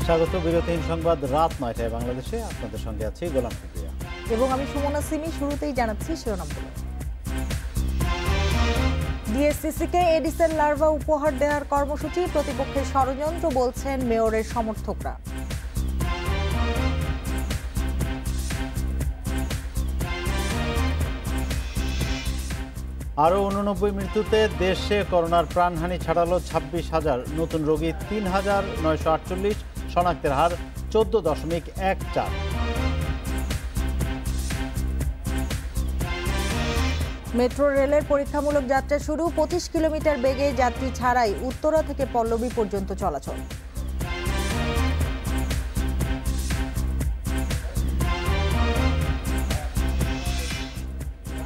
স্বাগত বিরতিহীন সংবাদ রাত ৯টায় বাংলাদেশে। আপনাদের সঙ্গে আছি গোলাম কিবরিয়া এবং আমি সুমনা সিমি। শুরুতেই জানাচ্ছি শিরোনামগুলো। ডিএসসিসিকে এডিসের লার্ভা উপহার দেওয়ার কর্মসূচি, প্রতিপক্ষের ষড়যন্ত্র বলছেন মেয়রের সমর্থকরা। আরও ৮৯ মৃত্যুতে দেশে করোনার প্রাণহানি ছাড়ালো ২৬,০০০। নতুন রোগী ৩,৯৪৮, শনাক্তের হার ১৪.১৪। মেট্রো রেলের পরীক্ষামূলক যাত্রা শুরু, ২৫ কিলোমিটার বেগে যাত্রী ছাড়াই উত্তরা থেকে পল্লবী পর্যন্ত চলাচল।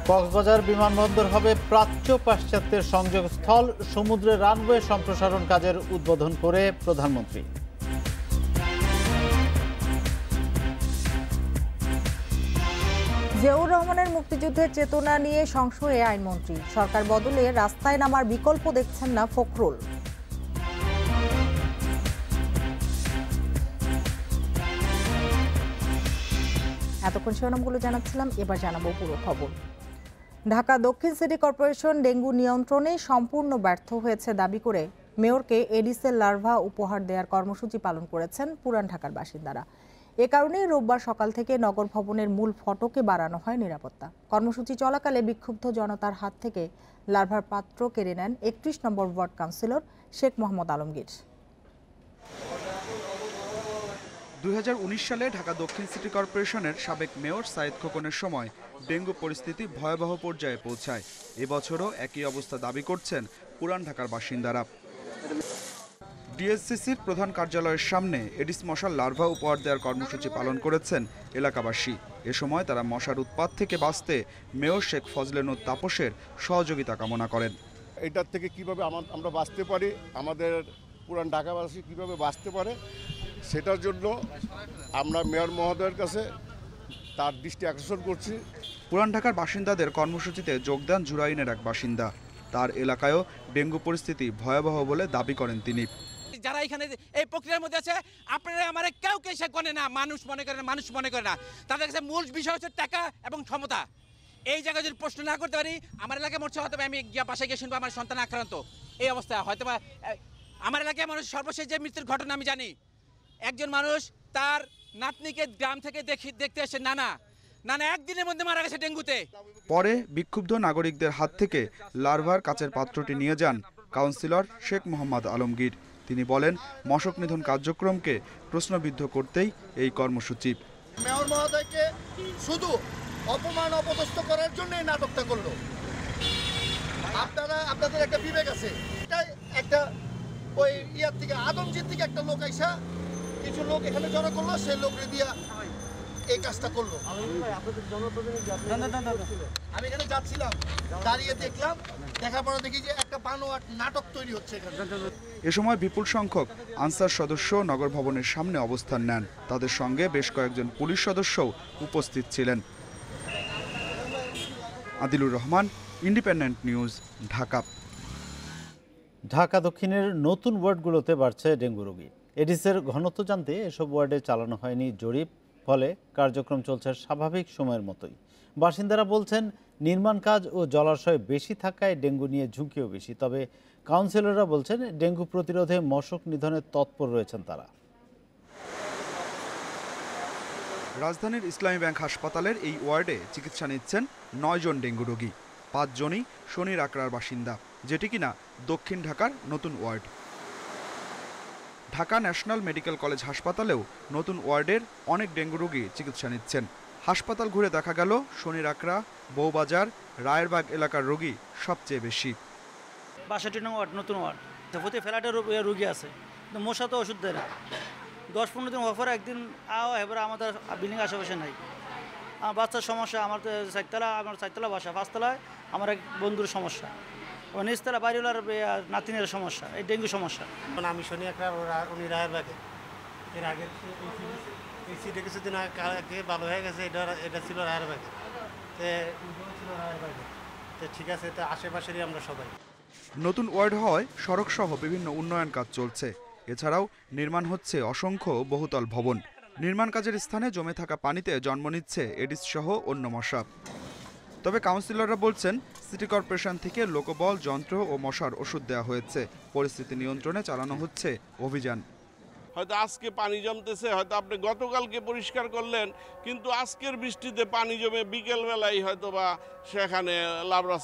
কক্সবাজার বিমানবন্দর হবে প্রাচ্য পাশ্চাত্যের সংযোগস্থল, সমুদ্রে রানওয়ে সম্প্রসারণ কাজের উদ্বোধন করে প্রধানমন্ত্রী। জিয়াউর রহমানের মুক্তিযুদ্ধের চেতনা নিয়ে সংশয়ে আইনমন্ত্রী, সরকার বদলে রাস্তায় নামার বিকল্প দেখছেন না ফখরুল। এতক্ষণ শিরোনামগুলো জানাচ্ছিলাম, এবার জানাবো পুরো খবর। ঢাকা দক্ষিণ সিটি কর্পোরেশন ডেঙ্গু নিয়ন্ত্রণে সম্পূর্ণ ব্যর্থ হয়েছে দাবি করে মেয়রকে এডিসের লার্ভা উপহার দেওয়ার কর্মসূচি পালন করেছেন পুরান ঢাকার বাসিন্দারা। এ কারণেই রোববার সকাল থেকে নগর ভবনের মূল ফটকে বাড়ানো হয় নিরাপত্তা। কর্মসূচি চলাকালে বিক্ষুব্ধ জনতার হাত থেকে লার্ভার পাত্র কেড়ে নেন ৩১ নম্বর ওয়ার্ড কাউন্সিলর শেখ মোহাম্মদ আলমগীর। ২০১৯ সালে ঢাকা দক্ষিণ সিটি কর্পোরেশনের সাবেক মেয়র সাইদ খোকনের সময় ডেঙ্গু পরিস্থিতি ভয়াবহ পর্যায়ে পৌঁছায়। এবছরও একই অবস্থা দাবি করছেন পুরান ঢাকার বাসিন্দারা। ডিএসসিসির প্রধান কার্যালয়ের সামনে এডিস মশার লার্ভা উপহার দেওয়ার কর্মসূচি পালন করেছেন এলাকাবাসী। এ সময় তারা মশার উৎপাত থেকে বাঁচতে মেয়র শেখ ফজলেনুর তাপসের সহযোগিতা কামনা করেন। এটার থেকে কিভাবে আমরা বাঁচতে পারি, আমাদের পুরান ঢাকাবাসী কিভাবে বাঁচতে পারে, সেটার জন্য আমরা মেয়র মহোদয়ের কাছে তার দৃষ্টি আকর্ষণ করছি। পুরান ঢাকার বাসিন্দাদের কর্মসূচিতে যোগ দেন জুরাইনের এক বাসিন্দা। তার এলাকায়ও ডেঙ্গু পরিস্থিতি ভয়াবহ বলে দাবি করেন তিনি। যারা এখানে এই প্রক্রিয়ার মধ্যে আছে, আপনারা আমার কেউ সে করে না, মানুষ মনে করে না। তাদের কাছে মূল বিষয় হচ্ছে টাকা এবং ক্ষমতা। এই জায়গায় যদি প্রশ্ন না করতে পারি, আমার এলাকায় মরছে, হয়তো আমি বাসায় গিয়ে শুনবো আমার সন্তান আক্রান্ত। এই অবস্থা হয়তো আমার এলাকায় মানুষ সর্বশেষ যে মৃত্যুর ঘটনা আমি জানি, একজন মানুষ তার নাতনিকে গ্রাম থেকে দেখতে এসে নানা একদিনের মধ্যে মারা গেছে ডেঙ্গুতে। পরে বিক্ষুব্ধ নাগরিকদের হাত থেকে লার্ভার কাচের পাত্রটি নিয়ে যান কাউন্সিলর শেখ মোহাম্মদ আলমগীর। তিনি বলেন, মশক নিধন কার্যক্রমকে প্রশ্নবিদ্ধ করতেই এই কর্মসূচি। মেয়র মহোদয়কে শুধু অপমান অপদস্থ করার জন্য এই নাটকটা করলো। আপনাদের একটা বিবেক আছে, এটা একটা ওই ইয়ার থেকে আদমজির থেকে একটা লোক আইসা কিছু লোক এখানে জড়ো করলো, সেই লোকরে দিয়া এই কাজটা করলো। আমি এখানে যাচ্ছিলাম, দাঁড়িয়ে দেখলাম, দেখার পরে দেখি যে একটা বানোয়াট নাটক তৈরি হচ্ছে এখানে। এ সময় বিপুল সংখ্যক আনসার সদস্য নগর ভবনের সামনে অবস্থান নেন। তাদের সঙ্গে বেশ কয়েকজন পুলিশ সদস্যও উপস্থিত ছিলেন। Adilur Rahman, independent news, Dhaka. ঢাকা দক্ষিণের নতুন ওয়ার্ডগুলোতে বাড়ছে ডেঙ্গু রোগী। এডিসের ঘনত্ব জানতে এসব ওয়ার্ডে চালানো হয়নি জরিপ, ফলে কার্যক্রম চলছে স্বাভাবিক সময়ের মতোই। বাসিন্দারা বলছেন, নির্মাণ কাজ ও জলাশয় বেশি থাকায় ডেঙ্গু নিয়ে ঝুঁকিও বেশি। তবে কাউন্সিলররা বলছেন, ডেঙ্গু প্রতিরোধে মশক নিধনে তৎপর রয়েছেন তারা। রাজধানীর ইসলামী ব্যাংক হাসপাতালের এই ওয়ার্ডে চিকিৎসা নিচ্ছেন ৯ জন ডেঙ্গু রোগী। ৫ জনই শনির আকড়ার বাসিন্দা, যেটি কিনা দক্ষিণ ঢাকার নতুন ward. Dhaka national medical college হাসপাতালেও নতুন ওয়ার্ডের অনেক ডেঙ্গু রোগী চিকিৎসা নিচ্ছেন। হাসপাতাল ঘুরে দেখা গেল, শনির আকড়া, বউবাজার, রায়েরবাগ এলাকার রোগী সবচেয়ে বেশি। ৬২ নং ওয়ার্ড, নতুন ওয়ার্ড। প্রতি ফ্ল্যাটের রোগী আছে, কিন্তু মশা তো ওষুধ দেয় না। ১০-১৫ দিন অফার একদিন এবার আমাদের বিল্ডিং আশেপাশে নাই। আমার বাচ্চার সমস্যা, আমার চারতলা বাসা, ৫তলায় আমার এক বন্ধুর সমস্যা, নিচতলা বাড়িওয়ালার নাতিনের সমস্যা, এই ডেঙ্গু সমস্যা। আমি শনি একটা উনি রায়েরবাগে, এর আগে এই সিটে কিছুদিন আগে ভালো হয়ে গেছে, এটা ছিল রায়েরবাগে, ঠিক আছে, তো আশেপাশেরই আমরা সবাই। নতুন ওয়ার্ড হওয়ায় সড়ক সহ বিভিন্ন উন্নয়ন কাজ চলছে। এছাড়াও নির্মাণ হচ্ছে অসংখ্য বহুতল ভবন। নির্মাণ কাজের স্থানে জমে থাকা পানিতে জন্ম নিচ্ছে এডিস সহ অন্য মশা। তবে কাউন্সিলররা বলছেন সিটি কর্পোরেশন থেকে লোকবল, যন্ত্র ও মশার ওষুধ দেওয়া হয়েছে। পরিস্থিতি নিয়ন্ত্রণে চালানো হচ্ছে অভিযান। হয়তো আজকে পানি জমতেছে, হয়তো আপনি গতকালকে পরিষ্কার করলেন, কিন্তু আজকের বৃষ্টিতে পানি জমে বিকেলবেলায় হয়তো বা সেখানে লাবড়া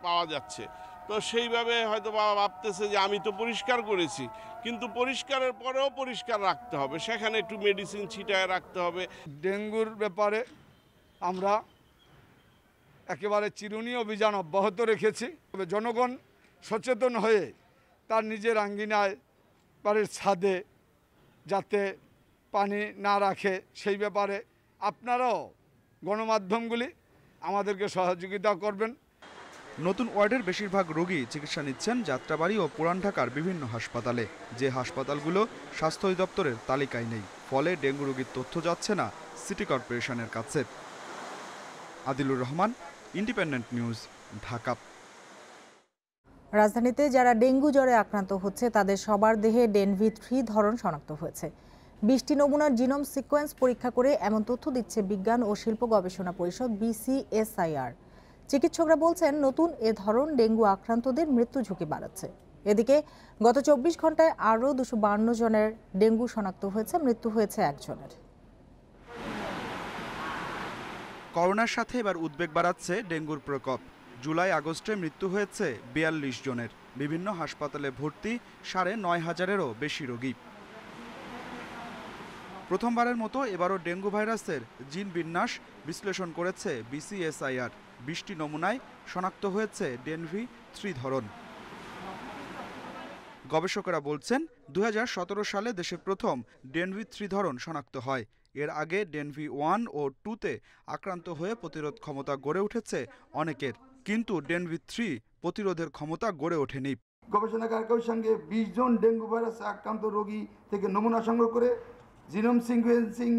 পাওয়া যাচ্ছে। তো সেইভাবে হয়তো বা ভাবতেছে যে আমি তো পরিষ্কার করেছি, কিন্তু পরিষ্কারের পরেও পরিষ্কার রাখতে হবে, সেখানে একটু মেডিসিন ছিটায় রাখতে হবে। ডেঙ্গুর ব্যাপারে আমরা একেবারে চিরুনি অভিযান অব্যাহত রেখেছি। তবে জনগণ সচেতন হয়ে তার নিজের আঙ্গিনায়, বাড়ির ছাদে যাতে পানি না রাখে সেই ব্যাপারে আপনারাও গণমাধ্যমগুলি আমাদেরকে সহযোগিতা করবেন। নতুন ওয়ার্ডের বেশিরভাগ রোগী চিকিৎসা নিচ্ছেন যাত্রাবাড়ি ও পুরান ঢাকার বিভিন্ন হাসপাতালে, যে হাসপাতালগুলো স্বাস্থ্য অধিদপ্তরের তালিকায় নেই। ফলে ডেঙ্গু রোগীর তথ্য যাচ্ছে না সিটি কর্পোরেশনের কাছে। Adilur Rahman, independent news, Dhaka. রাজধানীতে যারা ডেঙ্গু জ্বরে আক্রান্ত হচ্ছে তাদের সবার দেহে ডেনভি 3 ধরন শনাক্ত হয়েছে। 20টি নমুনার জিনোম সিকোয়েন্স পরীক্ষা করে এমন তথ্য দিচ্ছে বিজ্ঞান ও শিল্প গবেষণা পরিষদ BCSIR। চিকিৎসকরা বলছেন নতুন এ ধরন ডেঙ্গু আক্রান্তদের মৃত্যু ঝুঁকি বাড়াচ্ছে। এদিকে গত 24 ঘন্টায় আরও 252 জনের ডেঙ্গু শনাক্ত হয়েছে, মৃত্যু হয়েছে একজনের। করোনার সাথে এবার উদ্বেগ বাড়াচ্ছে ডেঙ্গুর প্রকোপ। জুলাই আগস্টে মৃত্যু হয়েছে 42 জনের। বিভিন্ন হাসপাতালে ভর্তি 9,500-এরও বেশি রোগী। প্রথমবারের মতো এবারও ডেঙ্গু ভাইরাসের জিন বিন্যাস বিশ্লেষণ করেছে BCSIR। 20টি নমুনায় শনাক্ত হয়েছে ডেনভি 3 ধরন। গবেষকেরা বলছেন 2017 সালে দেশে প্রথম ডেনভি 3 ধরন শনাক্ত হয়। এর আগে ডেনভি 1 ও 2-তে আক্রান্ত হয়ে প্রতিরোধ ক্ষমতা গড়ে উঠেছে অনেকের, কিন্তু ডেনভি 3 প্রতিরোধের ক্ষমতা গড়ে ওঠেনি। গবেষণাগারের সঙ্গে 20 জন ডেঙ্গু ভাইরাসে আক্রান্ত রোগী থেকে নমুনা সংগ্রহ করে জিনোম সিকোয়েন্সিং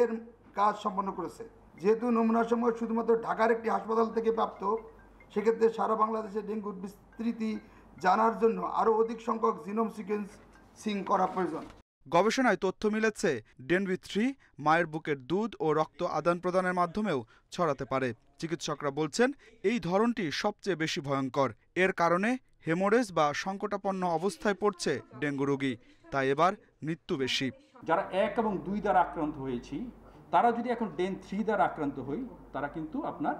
এর কাজ সম্পন্ন করেছে। যেহেতু নমুনাসমূহ শুধুমাত্র ঢাকার একটি হাসপাতাল থেকে প্রাপ্ত, সেক্ষেত্রে সারা বাংলাদেশে ডেঙ্গুর বিস্তৃতি জানার জন্য আরও অধিক সংখ্যক জিনোম সিকোয়েন্সিং করা প্রয়োজন। গবেষণায় তথ্য মিলেছে ডেনভি 3 মায়ের বুকের দুধ ও রক্ত আদান প্রদানের মাধ্যমেও ছড়াতে পারে। চিকিৎসকরা বলছেন এই ধরনটি সবচেয়ে বেশি ভয়ঙ্কর। এর কারণে হেমোরেজ বা সংকটাপন্ন অবস্থায় পড়ছে ডেঙ্গু রোগী, তাই এবার মৃত্যু বেশি। যারা 1 এবং 2 দ্বারা আক্রান্ত হয়েছি, তারা যদি এখন ডেন 3 দ্বারা আক্রান্ত হই, তারা কিন্তু আপনার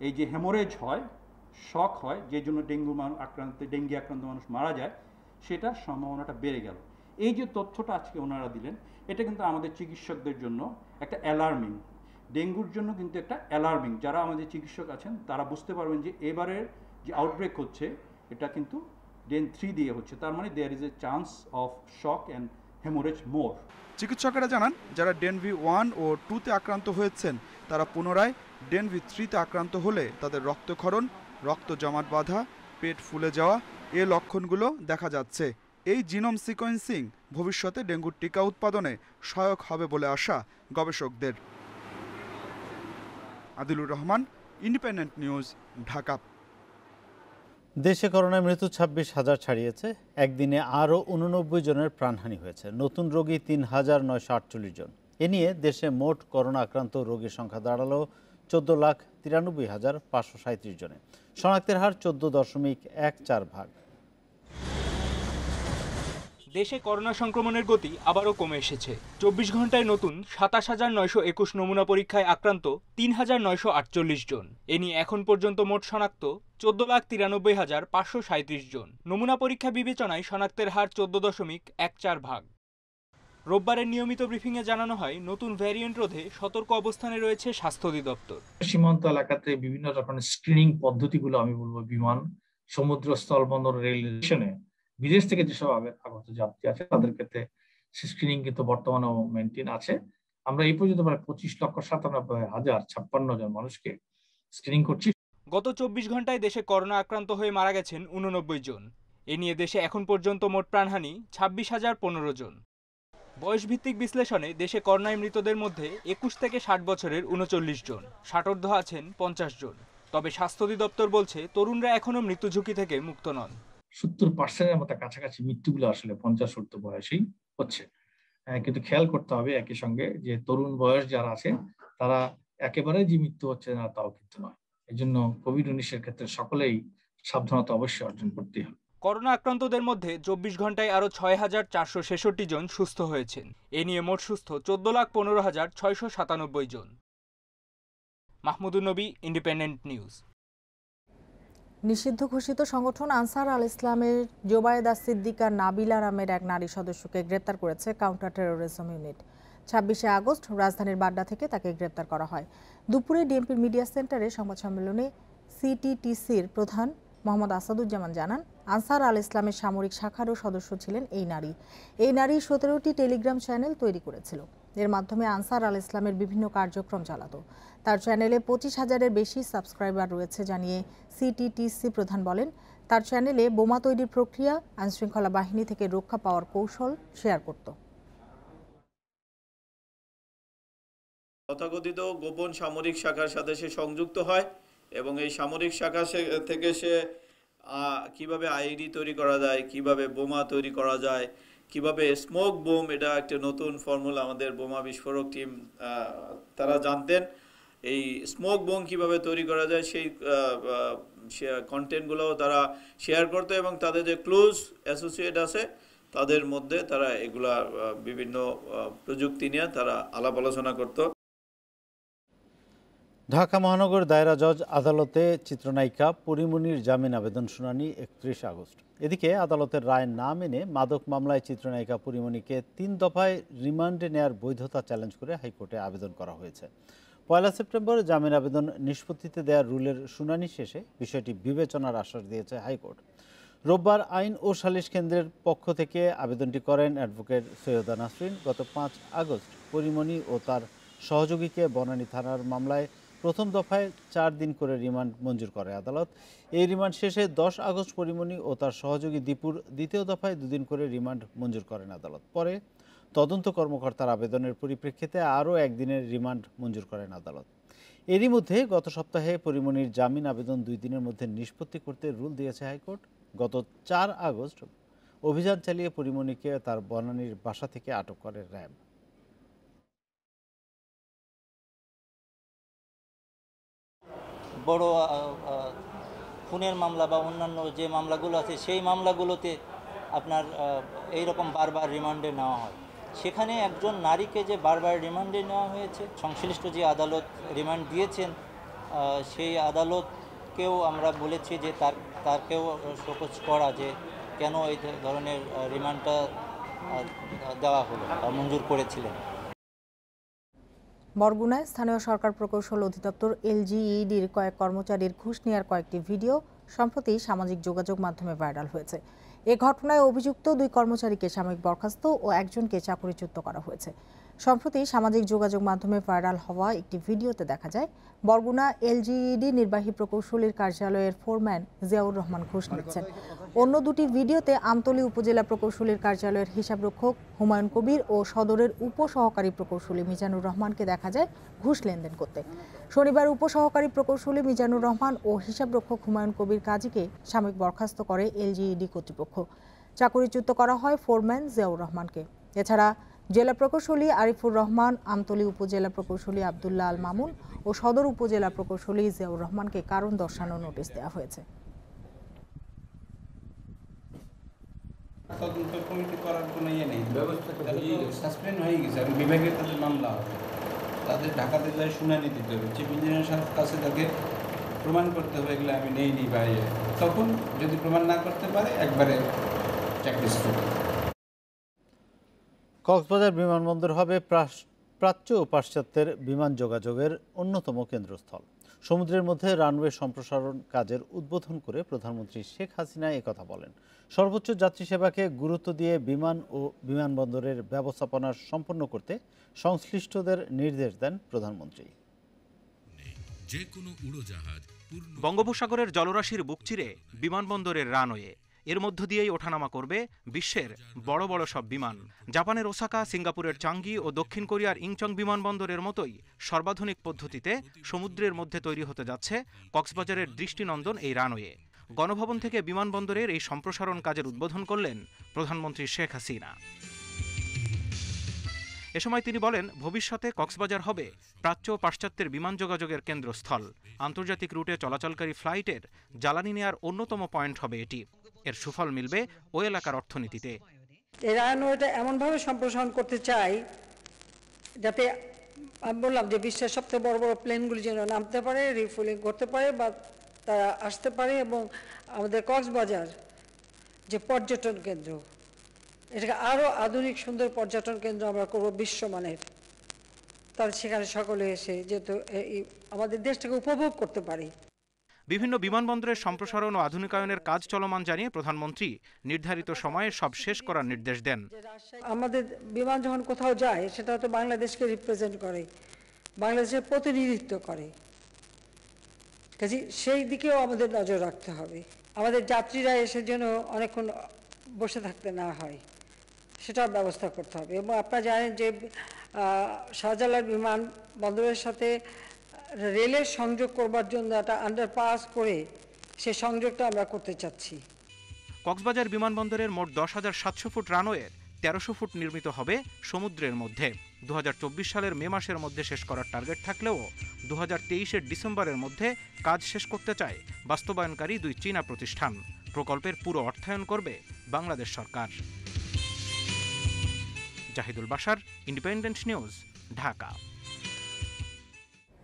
এই যে হেমোরেজ হয়, শক হয়, যে জন্য ডেঙ্গি আক্রান্ত মানুষ মারা যায়, সেটার সম্ভাবনাটা বেড়ে গেল। এই যে তথ্যটা আজকে ওনারা দিলেন, এটা কিন্তু আমাদের চিকিৎসকদের জন্য একটা অ্যালার্মিং, ডেঙ্গুর জন্য কিন্তু একটা অ্যালার্মিং। যারা আমাদের চিকিৎসক আছেন তারা বুঝতে পারবেন যে এবারের যে আউটব্রেক হচ্ছে এটা কিন্তু ডেন 3 দিয়ে হচ্ছে, তার মানে there is a chance of shock and hemorrhage more. চিকিৎসকেরা জানান যারা ডেনভি 1 ও 2-তে আক্রান্ত হয়েছেন তারা পুনরায় ডেনভি 3-তে আক্রান্ত হলে তাদের রক্তক্ষরণ, রক্ত জমাট বাঁধা, পেট ফুলে যাওয়া এ লক্ষণগুলো দেখা যাচ্ছে। এই জিনোম সিকোয়েন্সিং ভবিষ্যতে ডেঙ্গুর টিকা উৎপাদনে সহায়ক হবে বলে আশা গবেষকদের। Adilur Rahman, independent news, Dhaka. দেশে করোনায় মৃত্যু 26,000 ছাড়িয়েছে। একদিনে আরও 89 জনের প্রাণহানি হয়েছে। নতুন রোগী 3,948 জন। এ নিয়ে দেশে মোট করোনা আক্রান্ত রোগীর সংখ্যা দাঁড়ালো 14,93,537 জনে। শনাক্তের হার 14.14%। দেশে করোনা সংক্রমণের গতি আবারও কমে এসেছে। 24 ঘন্টায় নতুন 27,921 নমুনা পরীক্ষায় আক্রান্ত 3,948 জন। এ নিয়ে এখন পর্যন্ত মোট শনাক্ত 14,93,537 জন। নমুনা পরীক্ষা বিবেচনায় শনাক্তের হার 14.14%। রোববারের নিয়মিত ব্রিফিংয়ে জানানো হয় নতুন ভ্যারিয়েন্ট রোধে সতর্ক অবস্থানে রয়েছে স্বাস্থ্য অধিদপ্তর। সীমান্ত এলাকাতে বিভিন্ন রকমের স্ক্রিনিং পদ্ধতিগুলো আমি বলবো বিমান, সমুদ্র, স্থলবন্দর, রেল স্টেশনে বিদেশ থেকে যেসব আগত যাত্রী আছে তাদের ক্ষেত্রে স্ক্রিনিং কিন্তু বর্তমানে মেনটেন আছে। আমরা এই পর্যন্ত প্রায় 25,97,056 জন মানুষকে স্ক্রিনিং করছি। গত 24 ঘন্টায় দেশে করোনা আক্রান্ত হয়ে মারা গেছেন 89 জন। এ নিয়ে দেশে এখন পর্যন্ত মোট প্রাণহানি 26,015 জন। বয়সভিত্তিক বিশ্লেষণে দেশে করোনায় মৃতদের মধ্যে 21 থেকে 60 বছরের 39 জন, ষাটোর্ধ্ব আছেন 50 জন। তবে স্বাস্থ্য অধিদপ্তর বলছে তরুণরা এখনও মৃত্যু ঝুঁকি থেকে মুক্ত নন। 70% মতো কাছাকাছি মৃত্যুগুলো আসলে 50-70 বয়সেই হচ্ছে। কিন্তু খেয়াল করতে হবে একই সঙ্গে যে তরুণ বয়স যারা আছে তারা একেবারে যে মৃত্যু হচ্ছে না তাও কিন্তু নয়। এই জন্য কোভিড-19 ক্ষেত্রে সকলেই সাবধানতা অবশ্যই অর্জন করতে হবে। করোনা আক্রান্তদের মধ্যে 24 ঘন্টায় আরও 6,466 জন সুস্থ হয়েছেন। এ নিয়ে মোট সুস্থ 14,15,697 জন। মাহমুদুন নবী, ইন্ডিপেন্ডেন্ট নিউজ। নিষিদ্ধ ঘোষিত সংগঠন আনসার আল ইসলামের জোবায়েদা সিদ্দিকা নাবিলা নামের এক নারী সদস্যকে গ্রেপ্তার করেছে কাউন্টার টেরোরিজম ইউনিট। 26শে আগস্ট রাজধানীর বাড্ডা থেকে তাকে গ্রেপ্তার করা হয়। দুপুরে ডিএমপির মিডিয়া সেন্টারে সংবাদ সম্মেলনে সিটিটিসির প্রধান মোহাম্মদ আসাদুজ্জামান জানান, আনসার আল ইসলামের সামরিক শাখারও সদস্য ছিলেন এই নারী। এই নারী 17টি টেলিগ্রাম চ্যানেল তৈরি করেছিল। এর মাধ্যমে আনসার আল ইসলামের বিভিন্ন কার্যক্রম চালাতো। তার চ্যানেলে 25,000-এর বেশি সাবস্ক্রাইবার রয়েছে জানিয়ে সিটিটিসি প্রধান বলেন, তার চ্যানেলে বোমা তৈরির প্রক্রিয়া, আইনশৃঙ্খলা বাহিনী থেকে রক্ষা পাওয়ার কৌশল শেয়ার করত। তথাকথিত গোপন সামরিক শাখার সাথে সে সংযুক্ত হয় এবং এই সামরিক শাখা থেকে সে কিভাবে আইডি তৈরি করা যায়, কিভাবে বোমা তৈরি করা যায়, কিভাবে স্মোক বোম, এটা একটা নতুন ফর্মুলা আমাদের বোমা বিস্ফোরক টিম তারা জানতেন। এই স্মোক বোম কিভাবে তৈরি করা যায় সেই কন্টেন্টগুলোও তারা শেয়ার করতো এবং তাদের যে ক্লোজ অ্যাসোসিয়েট আছে তাদের মধ্যে তারা এগুলা বিভিন্ন প্রযুক্তি নিয়ে তারা আলাপ আলোচনা করত। ঢাকা মহানগর দায়রা জজ আদালতে চিত্রনায়িকা পরিমণির জামিন আবেদন শুনানি 31 আগস্ট। এদিকে আদালতের রায় না মেনে মাদক মামলায় চিত্রনায়িকা পরিমণিকে 3 দফায় রিমান্ডে নেয়ার বৈধতা চ্যালেঞ্জ করে হাইকোর্টে আবেদন করা হয়েছে। 1 সেপ্টেম্বর জামিন আবেদন নিষ্পত্তিতে দেওয়ার রুলের শুনানি শেষে বিষয়টি বিবেচনার আশ্বাস দিয়েছে হাইকোর্ট। রোববার আইন ও সালিশ কেন্দ্রের পক্ষ থেকে আবেদনটি করেন অ্যাডভোকেট সৈয়দা নাসরিন। গত 5 আগস্ট পরিমণি ও তার সহযোগীকে বনানী থানার মামলায় প্রথম দফায় 4 দিন করে রিমান্ড মঞ্জুর করে আদালত। এই রিমান্ড শেষে 10 আগস্ট পরিমণি ও তার সহযোগী দীপুর দ্বিতীয় দফায় 2 দিন করে রিমান্ড মঞ্জুর করেন আদালত। পরে তদন্ত কর্মকর্তার আবেদনের পরিপ্রেক্ষিতে আরও 1 দিনের রিমান্ড মঞ্জুর করেন আদালত। এরই মধ্যে গত সপ্তাহে পরিমণির জামিন আবেদন 2 দিনের মধ্যে নিষ্পত্তি করতে রুল দিয়েছে হাইকোর্ট। গত 4 আগস্ট অভিযান চালিয়ে পরিমণিকে তার বনানীর বাসা থেকে আটক করে র্যাব। বড় খুনের মামলা বা অন্যান্য যে মামলাগুলো আছে সেই মামলাগুলোতে আপনার এইরকম বারবার রিমান্ডে নেওয়া হয়। সেখানে একজন নারীকে যে বারবার রিমান্ডে নেওয়া হয়েছে, সংশ্লিষ্ট যে আদালত রিমান্ড দিয়েছেন সেই আদালতকেও আমরা বলেছি যে তারকেও শোকজ করা, যে কেন এই ধরনের রিমান্ডটা দেওয়া হলো বা মঞ্জুর করেছিলেন। বরগুনায় স্থানীয় সরকার প্রকৌশল অধিদপ্তর এলজিইডির কয়েক কর্মচারীর ঘুষ নেওয়ার কয়েকটি ভিডিও সম্প্রতি সামাজিক যোগাযোগ মাধ্যমে ভাইরাল হয়েছে। এ ঘটনায় অভিযুক্ত 2 কর্মচারীকে সাময়িক বরখাস্ত ও একজনকে চাকরিচ্যুত করা হয়েছে। সম্প্রতি সামাজিক যোগাযোগ মাধ্যমে ভাইরাল হওয়া একটি ভিডিওতে দেখা যায় বরগুনা এলজিইডি নির্বাহী প্রকৌশলীর কার্যালয়ের ফোরম্যান জিয়াউর রহমান ঘুষ নিচ্ছেন। অন্য 2টি ভিডিওতে আমতলী উপজেলা প্রকৌশলীর কার্যালয়ের হিসাবরক্ষক হুমায়ুন কবির ও সদরের উপসহকারী প্রকৌশলী মিজানুর রহমানকে দেখা যায় ঘুষ লেনদেন করতে। শনিবার উপসহকারী প্রকৌশলী মিজানুর রহমান ও হিসাবরক্ষক হুমায়ুন কবির কাজীকে সাময়িক বরখাস্ত করে এলজিইডি কর্তৃপক্ষ। চাকরিচ্যুত করা হয় ফোরম্যান জিয়াউর রহমানকে। এছাড়া জেলা প্রকৌশলী আরিফুর রহমান, আমতলী উপজেলা প্রকৌশলী আব্দুল্লাহ আল মামুন ও সদর উপজেলা প্রকৌশলী জিয়াউর রহমানকে কারণ দর্শানোর নোটিশ দেওয়া হয়েছে। তদন্ত কমিটি করার কোনো ইয়ে নেই, ব্যবস্থা সাসপেন্ড হয়ে গেছে। আমি বিভাগের তাদের মামলা হবে, তাদের ঢাকাতে যায় শুনানি দিতে হবে, চিফ ইঞ্জিনিয়ারের কাছে তাকে প্রমাণ করতে হবে এগুলো আমি নেইনি বাইরে। তখন যদি প্রমাণ না করতে পারে একবারে চাকরি স্থগিত। কক্সবাজার বিমানবন্দর হবে প্রাচ্য ও পাশ্চাত্যের বিমান যোগাযোগের অন্যতম কেন্দ্রস্থল। সমুদ্রের মধ্যে রানওয়ে সম্প্রসারণ কাজের উদ্বোধন করে প্রধানমন্ত্রী শেখ হাসিনা একথা বলেন। সর্বোচ্চ যাত্রী সেবাকে গুরুত্ব দিয়ে বিমান ও বিমানবন্দরের ব্যবস্থাপনা সম্পন্ন করতে সংশ্লিষ্টদের নির্দেশ দেন প্রধানমন্ত্রী। বঙ্গোপসাগরের জলরাশির বুক চিরে বিমানবন্দরের রানওয়ে, এর মধ্য দিয়েই ওঠানামা করবে বিশ্বের বড় বড় সব বিমান। জাপানের ওসাকা, সিঙ্গাপুরের চাঙ্গি ও দক্ষিণ কোরিয়ার ইংচং বিমানবন্দরের মতোই সর্বাধুনিক পদ্ধতিতে সমুদ্রের মধ্যে তৈরি হতে যাচ্ছে কক্সবাজারের দৃষ্টিনন্দন এই রানওয়ে। গণভবন থেকে বিমানবন্দরের এই সম্প্রসারণ কাজের উদ্বোধন করলেন প্রধানমন্ত্রী শেখ হাসিনা। এ সময় তিনি বলেন, ভবিষ্যতে কক্সবাজার হবে প্রাচ্য ও পাশ্চাত্যের বিমান যোগাযোগের কেন্দ্রস্থল। আন্তর্জাতিক রুটে চলাচলকারী ফ্লাইটের জ্বালানি নেয়ার অন্যতম পয়েন্ট হবে এটি। এর সুফল মিলবে ওই এলাকার অর্থনীতিতে। এই রানওয়েটা এমনভাবে সম্প্রসারণ করতে চাই যাতে আমি বললাম যে বিশ্বের সবচেয়ে বড় বড় প্লেনগুলি যেন নামতে পারে, রিফুয়েলিং করতে পারে বা তারা আসতে পারে, এবং আমাদের কক্সবাজার যে পর্যটন কেন্দ্র, এটাকে আরও আধুনিক সুন্দর পর্যটন কেন্দ্র আমরা করব বিশ্বমানের। তাহলে সেখানে সকলে এসে যেহেতু আমাদের দেশটাকে উপভোগ করতে পারি। বিভিন্ন বিমানবন্দরের সম্প্রসারণ ও আধুনিকায়নের কাজ চলমান জানিয়ে প্রধানমন্ত্রী নির্ধারিত সময়ে সব শেষ করার নির্দেশ দেন। আমাদের বিমান যখন কোথাও যায় সেটা তো বাংলাদেশকে রিপ্রেজেন্ট করে, বাংলাদেশের প্রতিনিধিত্ব করে, কাজে সেই দিকেও আমাদের নজর রাখতে হবে। আমাদের যাত্রীরা এসে যেন অনেকক্ষণ বসে থাকতে না হয় সেটার ব্যবস্থা করতে হবে। এবং আপনারা জানেন যে শাহজালাল বিমানবন্দরের সাথে রেলের সংযোগ করবার জন্য একটা আন্ডারপাস করে সে সংযোগটা আমরা করতে চাচ্ছি। কক্সবাজার বিমানবন্দরের মোট 10,700 ফুট রানওয়ের 1300 ফুট নির্মিত হবে সমুদ্রের মধ্যে। 2024 সালের মে মাসের মধ্যে শেষ করার টার্গেট থাকলেও 2023-এর ডিসেম্বরের মধ্যে কাজ শেষ করতে চায় বাস্তবায়নকারী দুই চীনা প্রতিষ্ঠান। প্রকল্পের পুরো অর্থায়ন করবে বাংলাদেশ সরকার। Zahidul Bashar, independent news, Dhaka.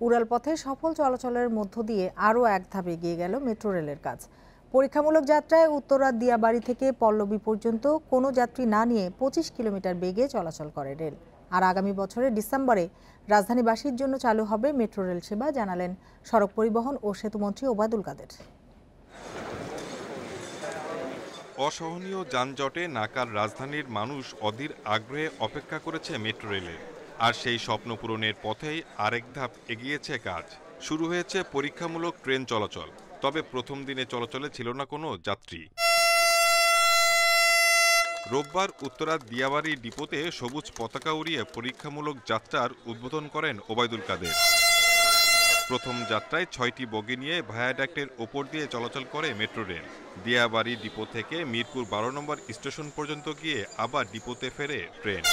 উড়ালপথে সফল চলাচলের মধ্য দিয়ে আরও এক ধাপ এগিয়ে গেল মেট্রো রেলের কাজ। পরীক্ষামূলক যাত্রায় উত্তরা দিয়াবাড়ি থেকে পল্লবী পর্যন্ত কোনো যাত্রী না নিয়ে 25 কিলোমিটার বেগে চলাচল করে রেল। আর আগামী বছরের ডিসেম্বরে রাজধানীবাসীর জন্য চালু হবে মেট্রো রেল সেবা, জানালেন সড়ক পরিবহন ও সেতুমন্ত্রী ওবায়দুল কাদের। অসহনীয় যানজটে নাকাল রাজধানীর মানুষ অধীর আগ্রহে অপেক্ষা করেছে মেট্রো রেলের। আর সেই স্বপ্ন পূরণের পথেই আরেক ধাপ এগিয়েছে কাজ। শুরু হয়েছে পরীক্ষামূলক ট্রেন চলাচল, তবে প্রথম দিনে চলাচলে ছিল না কোনো যাত্রী। রোববার উত্তরার দিয়াবাড়ি ডিপোতে সবুজ পতাকা উড়িয়ে পরীক্ষামূলক যাত্রার উদ্বোধন করেন ওবায়দুল কাদের। প্রথম যাত্রায় 6টি বগি নিয়ে ভায়াডাক্টের ওপর দিয়ে চলাচল করে মেট্রো রেল। দিয়াবাড়ি ডিপো থেকে মিরপুর 12 নম্বর স্টেশন পর্যন্ত গিয়ে আবার ডিপোতে ফেরে ট্রেন।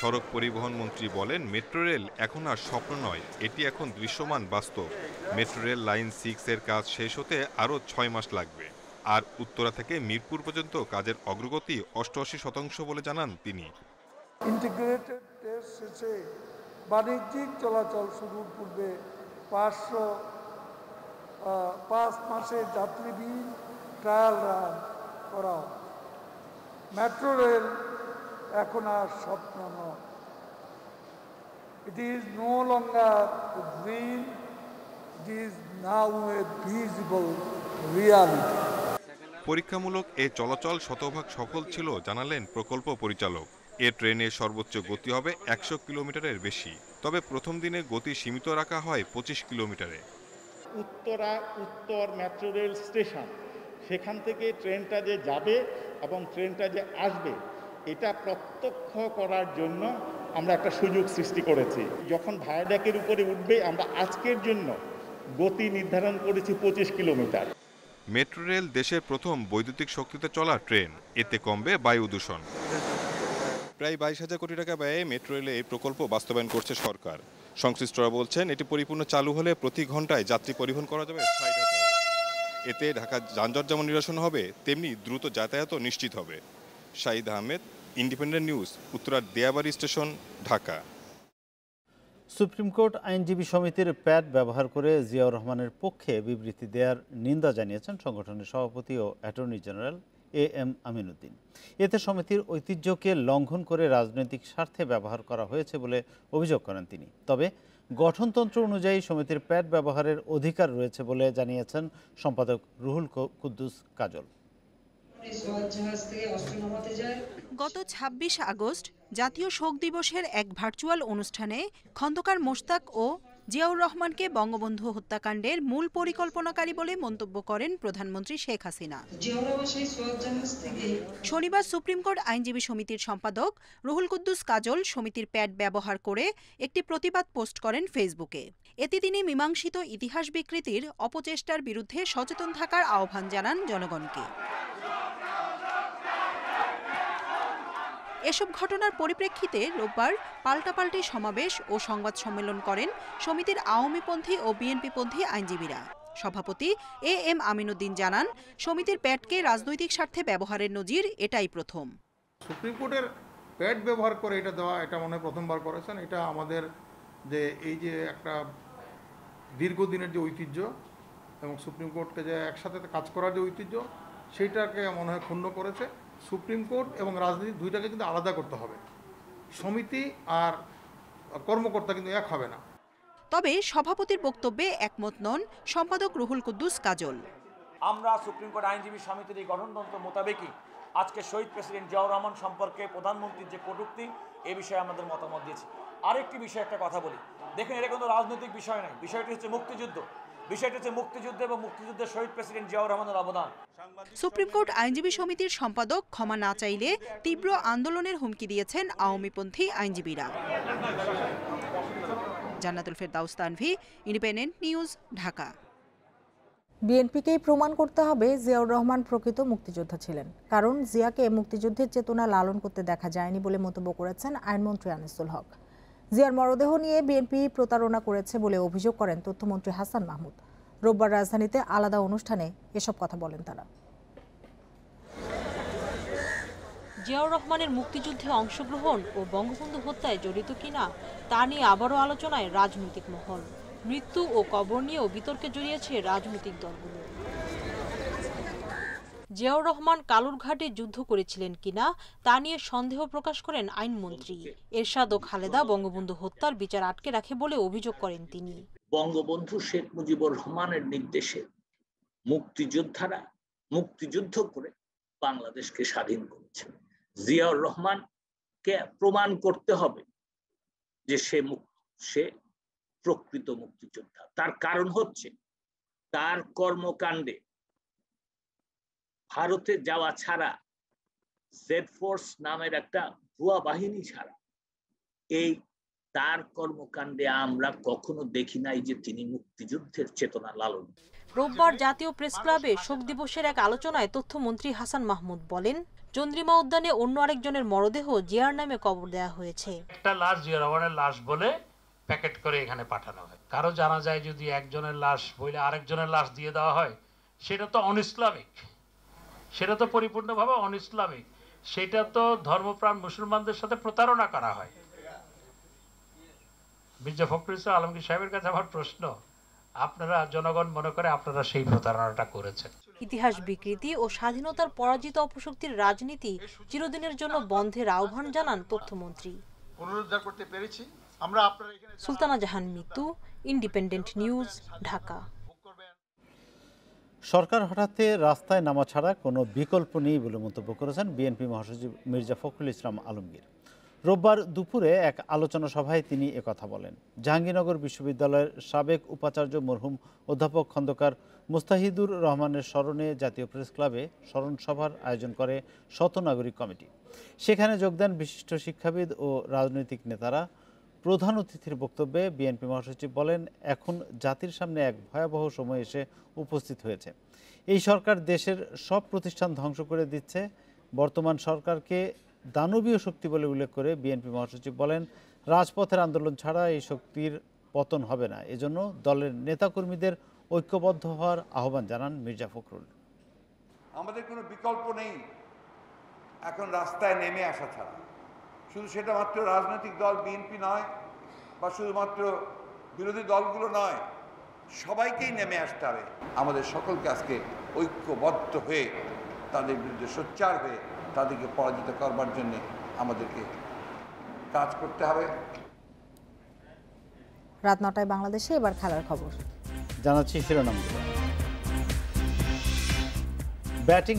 সড়ক পরিবহন মন্ত্রী বলেন, মেট্রো রেল এখন আর স্বপ্ন নয়, এটি এখন দৃশ্যমান বাস্তব। মেট্রো রেল লাইন 6-এর কাজ শেষ হতে আরও 6 মাস লাগবে। আর উত্তরা থেকে মিরপুর পর্যন্ত কাজের অগ্রগতি 88% বলে জানান তিনি। ইন্টিগ্রেটেড টেস্ট শেষে বাণিজ্যিক চলাচল শুরুর পূর্বে 5 মাসের যাত্রীবিহীন ট্রায়াল রান করা। মেট্রো রেল এখন আর স্বপ্ন নয়, it is no longer a dream, it is now a visible reality. পরীক্ষামূলক এ চলাচল শতভাগ সফল ছিল জানালেন প্রকল্প পরিচালক। এ ট্রেনের সর্বোচ্চ গতি হবে 100 কিলোমিটারের বেশি, তবে প্রথম দিনে গতি সীমিত রাখা হয় 25 কিলোমিটারে। উত্তরা উত্তর মেট্রো রেল স্টেশন, সেখান থেকে ট্রেনটা যে যাবে এবং ট্রেনটা যে আসবে এটা প্রত্যক্ষ করার জন্য আমরা একটা সুযোগ সৃষ্টি করেছি। যখন ভায়াডাকের উপরে উঠবে আমরা আজকের জন্য গতি নির্ধারণ করেছি 25 কিলোমিটার। মেট্রো রেল দেশের প্রথম বৈদ্যুতিক শক্তিতে চলা ট্রেন, এতে কমবে বায়ু দূষণ। প্রায় 22,000 কোটি টাকা ব্যয়ে মেট্রো রেলে এই প্রকল্প বাস্তবায়ন করছে সরকার। সংশ্লিষ্টরা বলছেন, এটি পরিপূর্ণ চালু হলে প্রতি ঘন্টায় যাত্রী পরিবহন করা যাবে 60,000। এতে ঢাকার যানজট যেমন নিরসন হবে, তেমনি দ্রুত যাতায়াতও নিশ্চিত হবে। শাহিদ আহমেদ, ইন্ডিপেন্ডেন্ট নিউজ, উত্তরার Diabari station, Dhaka. Supreme court আইনজীবী সমিতির প্যাড ব্যবহার করে জিয়াউর রহমানের পক্ষে বিবৃতি দেওয়ার নিন্দা জানিয়েছেন সংগঠনের সভাপতি ও অ্যাটর্নি জেনারেল AM আমিনুদ্দিন। এতে সমিতির ঐতিহ্যকে লঙ্ঘন করে রাজনৈতিক স্বার্থে ব্যবহার করা হয়েছে বলে অভিযোগ করেন তিনি। তবে গঠনতন্ত্র অনুযায়ী সমিতির প্যাড ব্যবহারের অধিকার রয়েছে বলে জানিয়েছেন সম্পাদক রুহুল কুদ্দুস কাজল। গত 26 আগস্ট জাতীয় শোক দিবসের এক ভার্চুয়াল অনুষ্ঠানে খন্দকার মোশতাক ও জিয়াউর রহমানকে বঙ্গবন্ধু হত্যাকাণ্ডের মূল পরিকল্পনাকারী বলে মন্তব্য করেন প্রধানমন্ত্রী শেখ হাসিনা। শনিবার সুপ্রিম কোর্ট আইনজীবী সমিতির সম্পাদক রুহুল কুদ্দুস কাজল সমিতির প্যাড ব্যবহার করে একটি প্রতিবাদ পোস্ট করেন ফেসবুকে। এতে তিনি মীমাংসিত ইতিহাস বিকৃতির অপচেষ্টার বিরুদ্ধে সচেতন থাকার আহ্বান জানান জনগণকে। এসব ঘটনার পরিপ্রেক্ষিতে রোববার পাল্টাপাল্টি সমাবেশ ও সংবাদ সম্মেলন করেন সমিতির আওয়ামীপন্থী ও বিএনপিপন্থী আইনজীবীরা। সভাপতি এম আমিনুদ্দিন জানান, সমিতির প্যাডকে রাজনৈতিক স্বার্থে ব্যবহারের নজির এটাই প্রথম। সুপ্রিম কোর্টের প্যাড ব্যবহার করে এটা দেওয়া, এটা মনে হয় প্রথমবার করেছেন। এটা আমাদের যে এই যে একটা দীর্ঘদিনের যে ঐতিহ্য এবং সুপ্রিম কোর্টকে যে একসাথে কাজ করার যে ঐতিহ্য, সেইটাকে মনে হয় ক্ষুণ্ণ করেছে। সুপ্রিম কোর্ট এবং রাজনীতি দুইটাকে কিন্তু আলাদা করতে হবে। সমিতি আর কর্মকর্তা কিন্তু এক হবে না। তবে সভাপতির বক্তব্যে একমত নন সম্পাদক রুহুল কুদ্দুস কাজল। আমরা সুপ্রিম কোর্ট আইনজীবী সমিতির এই গঠনতন্ত্র মোতাবেকই আজকে শহীদ প্রেসিডেন্ট জিয়াউর রহমান সম্পর্কে প্রধানমন্ত্রীর যে কটূক্তি, এ বিষয়ে আমাদের মতামত দিয়েছি। আরেকটি বিষয়ে একটা কথা বলি, দেখুন এটা কোনো রাজনৈতিক বিষয় নয়, বিষয়টি হচ্ছে মুক্তিযুদ্ধ। বিষয়টি হচ্ছে মুক্তিযুদ্ধ এবং মুক্তিযুদ্ধে শহীদ প্রেসিডেন্ট জিয়াউর রহমানের অবদান। সুপ্রিম কোর্ট আইনজীবী সমিতির সম্পাদক ক্ষমা না চাইলে তীব্র আন্দোলনের হুমকি দিয়েছেন আওয়ামীপন্থী আইনজীবীরা। জান্নাতুল ফেরদাউস তানভি, ইন্ডিপেন্ডেন্ট নিউজ, ঢাকা। বিএনপিকেই প্রমাণ করতে হবে জিয়াউর রহমান প্রকৃত মুক্তিযোদ্ধা ছিলেন, কারণ জিয়াকে মুক্তিযুদ্ধের চেতনা লালন করতে দেখা যায়নি বলে মন্তব্য করেছেন আইনমন্ত্রী আনিসুল হক। জিয়ার মরদেহ নিয়ে বিএনপি প্রতারণা করেছে বলে অভিযোগ করেন তথ্যমন্ত্রী হাসান মাহমুদ। রোববার রাজধানীতে আলাদা অনুষ্ঠানে এসব কথা বলেন তারা। জিয়াউর রহমানের মুক্তিযুদ্ধে অংশগ্রহণ ও বঙ্গবন্ধু হত্যায় জড়িত কিনা তা নিয়ে আবারও আলোচনায় রাজনৈতিক মহল। মৃত্যু ও কবর নিয়েও বিতর্কে জড়িয়েছে রাজনৈতিক দলগুলো। জিয়াউর রহমান কালুরঘাটে যুদ্ধ করেছিলেন কিনা তা নিয়ে সন্দেহ প্রকাশ করেন আইনমন্ত্রী। এরশাদ ও খালেদা বঙ্গবন্ধু হত্যার বিচার আটকে রাখে বলে অভিযোগ করেন তিনি। বঙ্গবন্ধু শেখ মুজিবুর রহমানের নির্দেশে মুক্তিযোদ্ধারা মুক্তিযুদ্ধ করে বাংলাদেশকে স্বাধীন করেছেন। জিয়াউর রহমানকে প্রমাণ করতে হবে যে সে প্রকৃত মুক্তিযোদ্ধা। তার কারণ হচ্ছে তার কর্মকাণ্ডে ভারতে যাওয়া ছাড়া, জেড ফোর্স নামের একটা ভুয়া বাহিনী ছাড়া, এই তার কর্মকাণ্ডে আমরা কখনো দেখি নাই যে তিনি মুক্তিযুদ্ধের চেতনা লালন। রোববার জাতীয় প্রেস ক্লাবে শোক দিবসের এক আলোচনায় তথ্যমন্ত্রী হাসান মাহমুদ বলেন, চন্দ্রিমা উদ্যানে অন্য আরেকজনের মরদেহ জিয়ার নামে কবর দেওয়া হয়েছে। একটা লাশ জিয়াউর রহমানের লাশ বলে প্যাকেট করে এখানে পাঠানো হয়। কারো জানা যায় যদি একজনের লাশ বলে আরেকজনের লাশ দিয়ে দেওয়া হয়, সেটা তো অনইসলামিক, সেটা তো পরিপূর্ণভাবে অনইসলামিক, সেটা তো ধর্মপ্রাণ মুসলমানদের সাথে প্রতারণা করা হয়। মির্জা ফখরুল ইসলাম আলমগীর সাহেবের কাছে আমার প্রশ্ন, আপনারা জনগণ মনে করে আপনারা সেই প্রতারণাটা করেছেন। ইতিহাস বিকৃতি ও স্বাধীনতার পরাজিত অপশক্তির রাজনীতি চিরদিনের জন্য বন্ধের আহ্বান জানান তথ্যমন্ত্রী। পুনরুদ্ধার করতে পেরেছি আমরা। আপনারা এখানে সুলতানা জাহান মিতু, ইন্ডিপেন্ডেন্ট নিউজ, ঢাকা। সরকার হঠাতে রাস্তায় নামা ছাড়া কোনো বিকল্প নেই বলে মন্তব্য করেছেন বিএনপি মহাসচিব মির্জা ফখরুল ইসলাম আলমগীর। রোববার দুপুরে এক আলোচনা সভায় তিনি একথা বলেন। জাহাঙ্গীরনগর বিশ্ববিদ্যালয়ের সাবেক উপাচার্য মরহুম অধ্যাপক খন্দকার মুস্তাহিদুর রহমানের স্মরণে জাতীয় প্রেস ক্লাবে স্মরণ সভার আয়োজন করে শত নাগরিক কমিটি। সেখানে যোগ দেন বিশিষ্ট শিক্ষাবিদ ও রাজনৈতিক নেতারা। প্রধান অতিথির বক্তব্যে বিএনপি মহাসচিব বলেন, এখন জাতির সামনে এক ভয়াবহ সময় এসে উপস্থিত হয়েছে। এই সরকার দেশের সব প্রতিষ্ঠান ধ্বংস করে দিচ্ছে। বর্তমান সরকারকে দানবীয় শক্তি বলে উল্লেখ করে বিএনপি মহাসচিব বলেন, রাজপথের আন্দোলন ছাড়া এই শক্তির পতন হবে না। এজন্য দলের নেতাকর্মীদের ঐক্যবদ্ধ হওয়ার আহ্বান জানান মির্জা ফখরুল। আমাদের কোনো বিকল্প নেই এখন রাস্তায় নেমে আসা ছাড়া। শুধু সেটা মাত্র রাজনৈতিক দল বিএনপি নয়, বা শুধুমাত্র বিরোধী দলগুলো নয়, সবাইকেই নেমে আসতে হবে। আমাদের সকলকে আজকে ঐক্যবদ্ধ হয়ে তাদের বিরুদ্ধে সোচ্চার হয়ে তাদেরকে পরাজিত করবার জন্য আমাদেরকে কাজ করতে হবে। রাত ৯টায় বাংলাদেশে এবার খেলার খবর জানাচ্ছি শিরোনামগুলো। ব্যাটিং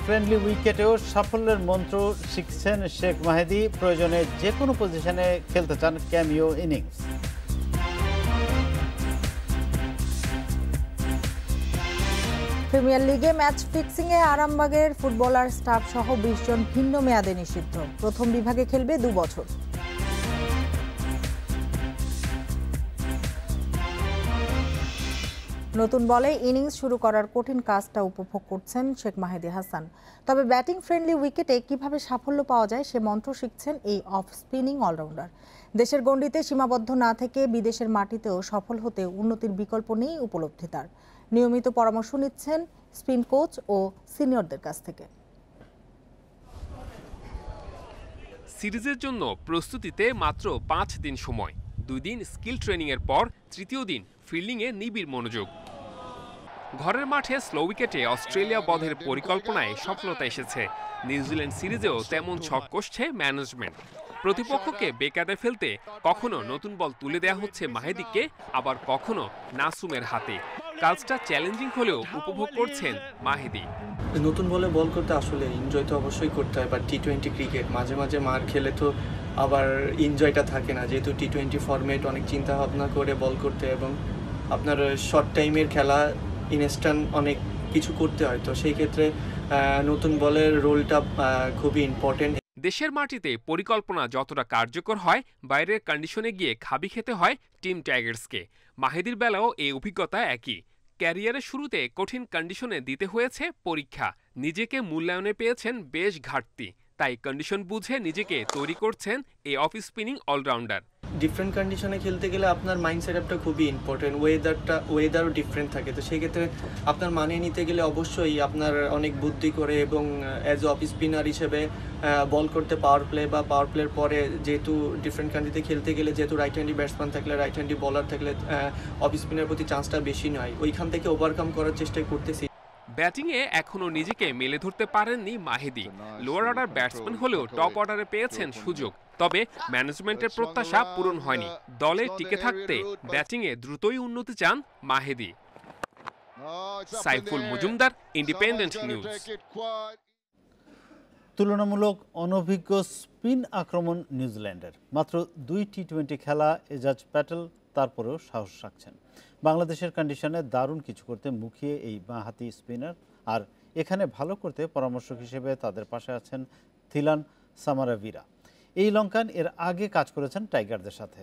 ফ্রেন্ডলি উইকেটেও সাফল্যের মন্ত্র শিখছেন শেখ মাহেদী। প্রয়োজনে যে কোনো পজিশনে খেলতে চান ক্যামিও ইনিংস। প্রিমিয়ার লিগে ম্যাচ ফিক্সিংয়ে আরামবাগের ফুটবলার স্টাফ সহ 20 জন ভিন্ন মেয়াদে নিষিদ্ধ। প্রথম বিভাগে খেলবে 2 বছর। নতুন বলে ইনিংস শুরু করার কঠিন কাজটা উপভোগ করছেন শেখ মাহেদী হাসান। তবে ব্যাটিং ফ্রেন্ডলি উইকেটে কিভাবে সাফল্য পাওয়া যায় সে মন্ত্র শিখছেন এই অফ স্পিনিং অলরাউন্ডার। দেশের গণ্ডিতে সীমাবদ্ধ না থেকে বিদেশের মাটিতেও সফল হতে উন্নতির বিকল্প নেই উপলব্ধি তার। নিয়মিত পরামর্শ নিচ্ছেন স্পিন কোচ ও সিনিয়রদের কাছ থেকে। সিরিজের জন্য প্রস্তুতিতে মাত্র 5 দিন সময়। 2 দিন স্কিল ট্রেনিংয়ের পর তৃতীয় দিন ফিল্ডিংয়ে নিবিড় মনোযোগ। ঘরের মাঠে স্লো উইকেটে অস্ট্রেলিয়া বধের পরিকল্পনায় সফলতা এসেছে। নিউজিল্যান্ড সিরিজেও তেমন ছক কষছে ম্যানেজমেন্ট। প্রতিপক্ষকে বেকায়দে ফেলতে কখনো নতুন বল তুলে দেয়া হচ্ছে মাহেদীকে, আবার কখনো নাসুমের হাতে। কাজটা চ্যালেঞ্জিং হলেও উপভোগ করছেন মাহেদী। নতুন বলে বল করতে আসলে এনজয় তো অবশ্যই করতে হয়, বাট টি-20 ক্রিকেট মাঝে মাঝে মার খেলে তো আবার এনজয়টা থাকে না, যেহেতু টি-20 ফরম্যাট অনেক চিন্তা ভাবনা করে বল করতে এবং আপনার শর্ট টাইমের খেলা ইনস্ট্যান্ট অনেক কিছু করতে হয়, তো সেই ক্ষেত্রে নতুন বলের রোলটা খুবই ইম্পর্টেন্ট। দেশের মাটিতে পরিকল্পনা যতটা কার্যকর হয়, বাইরের কন্ডিশনে গিয়ে খাবি খেতে হয় টিম টাইগার্সকে। মাহেদীর বেলাও এই অভিজ্ঞতা একই। ক্যারিয়ারের শুরুতে কঠিন কন্ডিশনে দিতে হয়েছে পরীক্ষা। নিজেকে মূল্যায়নে পেয়েছেন বেশ ঘাটতি, তাই কন্ডিশন বুঝে নিজেকে তৈরি করছেন এই অফ স্পিনিং অলরাউন্ডার। ডিফারেন্ট কন্ডিশনে খেলতে গেলে আপনার মাইন্ড সেটআপটা খুবই ইম্পর্টেন্ট। ওয়েদারও ডিফারেন্ট থাকে, তো সেই ক্ষেত্রে আপনার মানিয়ে নিতে গেলে অবশ্যই আপনার অনেক বুদ্ধি করে এবং অ্যাজ অফ স্পিনার হিসেবে বল করতে পাওয়ার প্লের পরে যেহেতু ডিফারেন্ট কান্ট্রিতে খেলতে গেলে যেহেতু রাইট হ্যান্ডি ব্যাটসম্যান থাকলে রাইট হ্যান্ডি বলার থাকলে অফ স্পিনের প্রতি চান্সটা বেশি নয়, ওইখান থেকে ওভারকাম করার চেষ্টাই করতেছি। ব্যাটিংয়ে এখনও নিজেকে মেলে ধরতে পারেননি মাহেদী। লোয়ার অর্ডার ব্যাটসম্যান হলেও টপ অর্ডারে পেয়েছেন সুযোগ, তবে ম্যানেজমেন্টের প্রত্যাশা পূরণ হয়নি। দলে টিকে থাকতে ব্যাটিংয়ে দ্রুতই উন্নতি চান মাহেদী। Saiful Majumder, independent news. তুলনামূলক অনভিজ্ঞ স্পিন আক্রমণ নিউজিল্যান্ডের। মাত্র 2 টি-20 খেলা এজাজ প্যাটেল তারপরেও সাহস রাখছেন। বাংলাদেশের কন্ডিশনে দারুণ কিছু করতে মুখিয়ে এই বাঁহাতি স্পিনার, আর এখানে ভালো করতে পরামর্শক হিসেবে তাদের পাশে আছেন থিলান সামারাভিরা। এই লঙ্কান এর আগে কাজ করেছেন টাইগারদের সাথে।